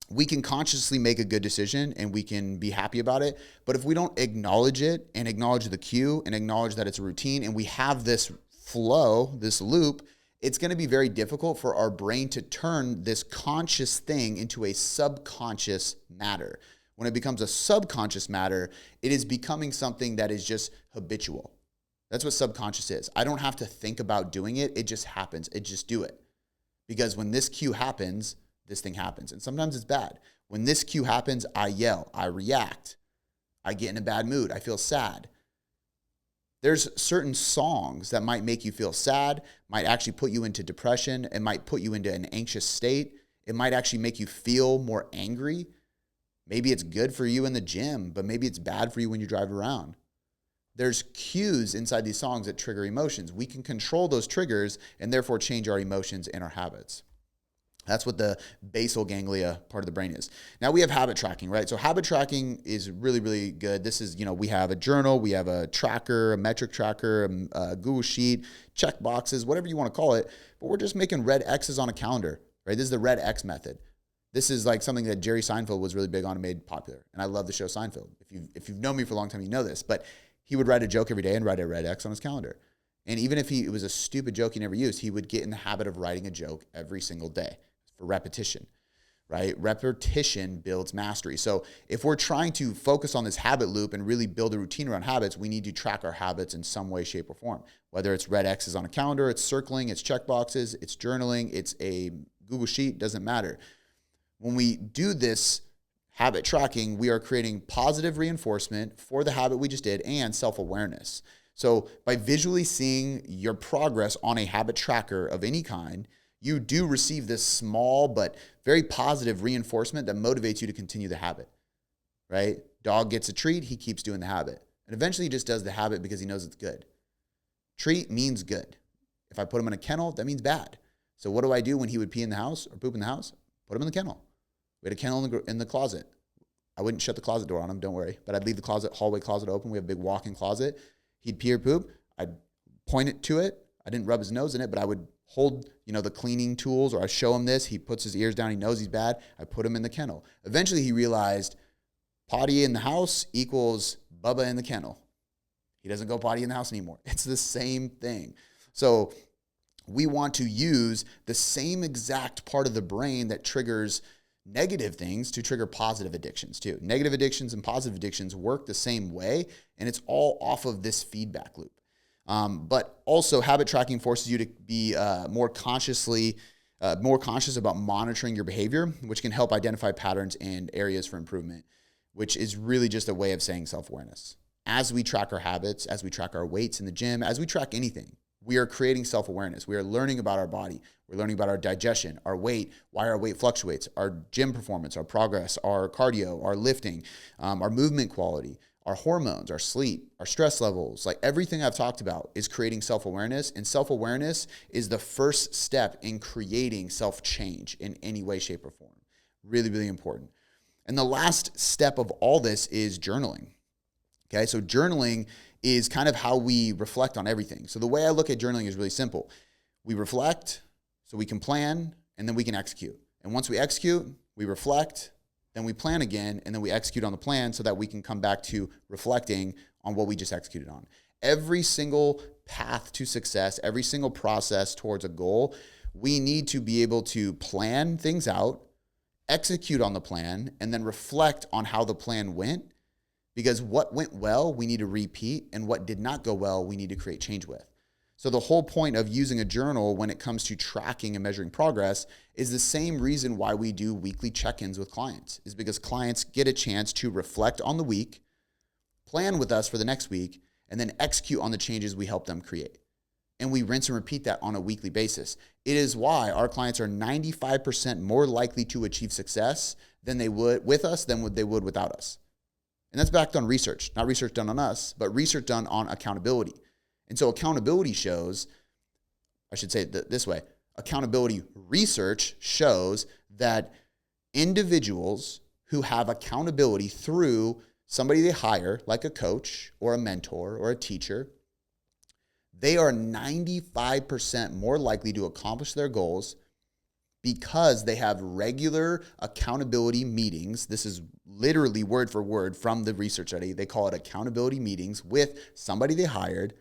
we can consciously make a good decision and we can be happy about it. But if we don't acknowledge it and acknowledge the cue and acknowledge that it's a routine and we have this flow, this loop, it's going to be very difficult for our brain to turn this conscious thing into a subconscious matter. When it becomes a subconscious matter, it is becoming something that is just habitual. That's what subconscious is. I don't have to think about doing it. It just happens. It just do it. Because when this cue happens, this thing happens. And sometimes it's bad. When this cue happens, I yell, I react, I get in a bad mood, I feel sad. There's certain songs that might make you feel sad, might actually put you into depression, it might put you into an anxious state. It might actually make you feel more angry. Maybe it's good for you in the gym, but maybe it's bad for you when you drive around. There's cues inside these songs that trigger emotions. We can control those triggers and therefore change our emotions and our habits. That's what the basal ganglia part of the brain is. Now we have habit tracking, right? So habit tracking is really, really good. This is, we have a journal, we have a tracker, a metric tracker, a Google Sheet, check boxes, whatever you want to call it. But we're just making red X's on a calendar, right? This is the red X method. This is like something that Jerry Seinfeld was really big on and made popular. And I love the show Seinfeld. If you've known me for a long time, you know this. But he would write a joke every day and write a red X on his calendar. And even if it was a stupid joke he never used, he would get in the habit of writing a joke every single day. For repetition, right? Repetition builds mastery. So if we're trying to focus on this habit loop and really build a routine around habits, we need to track our habits in some way, shape, or form. Whether it's red X's on a calendar, it's circling, it's check boxes, it's journaling, it's a Google Sheet, doesn't matter. When we do this habit tracking, we are creating positive reinforcement for the habit we just did and self-awareness. So by visually seeing your progress on a habit tracker of any kind, you do receive this small but very positive reinforcement that motivates you to continue the habit, right? Dog gets a treat, he keeps doing the habit. And eventually he just does the habit because he knows it's good. Treat means good. If I put him in a kennel, that means bad. So what do I do when he would pee in the house or poop in the house? Put him in the kennel. We had a kennel in the closet. I wouldn't shut the closet door on him, don't worry. But I'd leave the hallway closet open. We have a big walk-in closet. He'd pee or poop. I'd point it to it. I didn't rub his nose in it, but I would hold, the cleaning tools, or I show him this. He puts his ears down. He knows he's bad. I put him in the kennel. Eventually, he realized potty in the house equals Bubba in the kennel. He doesn't go potty in the house anymore. It's the same thing. So we want to use the same exact part of the brain that triggers negative things to trigger positive addictions too. Negative addictions and positive addictions work the same way, and it's all off of this feedback loop. But also habit tracking forces you to be more conscious about monitoring your behavior, which can help identify patterns and areas for improvement, which is really just a way of saying self-awareness. As we track our habits, as we track our weights in the gym, as we track anything, we are creating self-awareness. We are learning about our body. We're learning about our digestion, our weight, why our weight fluctuates, our gym performance, our progress, our cardio, our lifting, our movement quality, our hormones, our sleep, our stress levels. Like everything I've talked about is creating self-awareness, and self-awareness is the first step in creating self-change in any way, shape, or form. Really, really important. And the last step of all this is journaling. Okay, so journaling is kind of how we reflect on everything. So the way I look at journaling is really simple. We reflect so we can plan, and then we can execute. And once we execute, we reflect, then we plan again, and then we execute on the plan so that we can come back to reflecting on what we just executed on. Every single path to success, every single process towards a goal, we need to be able to plan things out, execute on the plan, and then reflect on how the plan went. Because what went well, we need to repeat, and what did not go well, we need to create change with. So the whole point of using a journal when it comes to tracking and measuring progress is the same reason why we do weekly check-ins with clients, is because clients get a chance to reflect on the week, plan with us for the next week, and then execute on the changes we help them create. And we rinse and repeat that on a weekly basis. It is why our clients are 95% more likely to achieve success than they would with us than they would without us. And that's backed on research, not research done on us, but research done on accountability. And so accountability shows, I should say it this way, accountability research shows that individuals who have accountability through somebody they hire, like a coach or a mentor or a teacher, they are 95% more likely to accomplish their goals because they have regular accountability meetings. This is literally word for word from the research study. They call it accountability meetings with somebody they hired.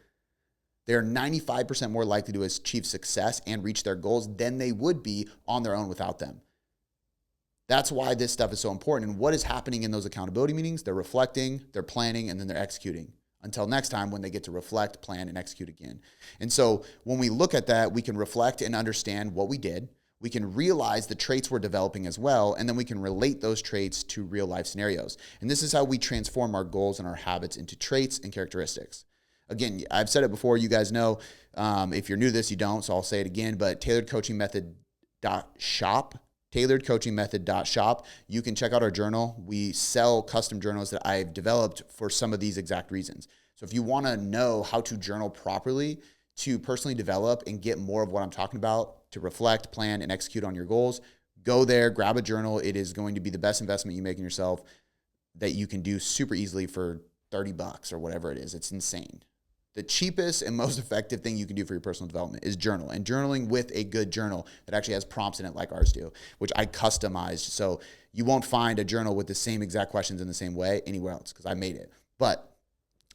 They're 95% more likely to achieve success and reach their goals than they would be on their own without them. That's why this stuff is so important. And what is happening in those accountability meetings? They're reflecting, they're planning, and then they're executing until next time when they get to reflect, plan, and execute again. And so when we look at that, we can reflect and understand what we did. We can realize the traits we're developing as well, and then we can relate those traits to real life scenarios. And this is how we transform our goals and our habits into traits and characteristics. Again, I've said it before, you guys know. If you're new to this, you don't, so I'll say it again, but tailoredcoachingmethod.shop, tailoredcoachingmethod.shop. You can check out our journal. We sell custom journals that I've developed for some of these exact reasons. So if you want to know how to journal properly, to personally develop and get more of what I'm talking about, to reflect, plan, and execute on your goals, go there, grab a journal. It is going to be the best investment you make in yourself that you can do super easily for $30 or whatever it is. It's insane. The cheapest and most effective thing you can do for your personal development is journal, and journaling with a good journal that actually has prompts in it like ours do, which I customized. So you won't find a journal with the same exact questions in the same way anywhere else because I made it. But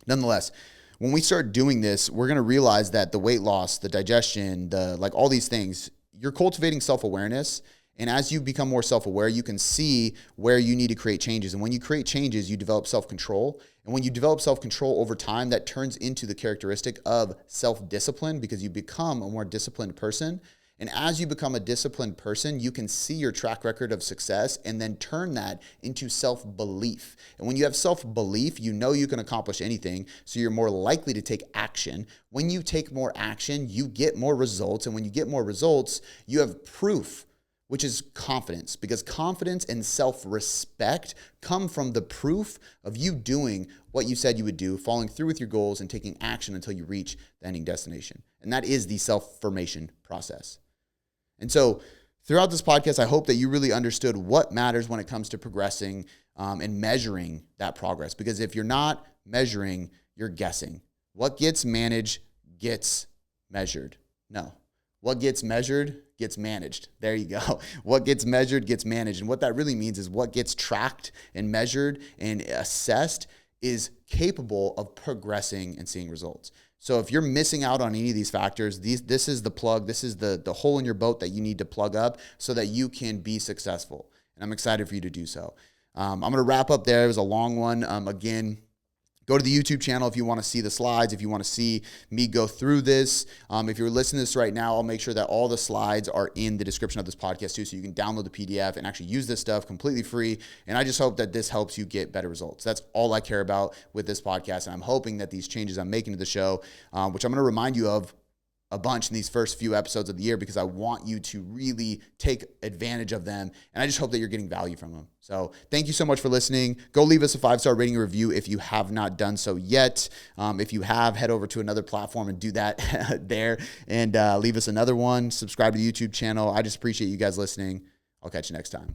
nonetheless, when we start doing this, we're going to realize that the weight loss, the digestion, all these things, you're cultivating self-awareness. And as you become more self-aware, you can see where you need to create changes. And when you create changes, you develop self-control. And when you develop self-control over time, that turns into the characteristic of self-discipline because you become a more disciplined person. And as you become a disciplined person, you can see your track record of success and then turn that into self-belief. And when you have self-belief, you know you can accomplish anything, so you're more likely to take action. When you take more action, you get more results. And when you get more results, you have proof, which is confidence, because confidence and self-respect come from the proof of you doing what you said you would do, following through with your goals, and taking action until you reach the ending destination. And that is the self-formation process. And so throughout this podcast, I hope that you really understood what matters when it comes to progressing and measuring that progress. Because if you're not measuring, you're guessing. What gets managed gets measured. No. What gets measured gets managed. There you go. What gets measured gets managed. And what that really means is what gets tracked and measured and assessed is capable of progressing and seeing results. So if you're missing out on any of these factors, this is the plug. This is the hole in your boat that you need to plug up so that you can be successful. And I'm excited for you to do so. I'm going to wrap up there. It was a long one. Again, go to the YouTube channel if you want to see the slides, if you want to see me go through this. If you're listening to this right now, I'll make sure that all the slides are in the description of this podcast too, so you can download the PDF and actually use this stuff completely free. And I just hope that this helps you get better results. That's all I care about with this podcast. And I'm hoping that these changes I'm making to the show, which I'm going to remind you of a bunch in these first few episodes of the year because I want you to really take advantage of them. And I just hope that you're getting value from them. So thank you so much for listening. Go leave us a 5-star rating and review if you have not done so yet. If you have, head over to another platform and do that there and leave us another one. Subscribe to the YouTube channel. I just appreciate you guys listening. I'll catch you next time.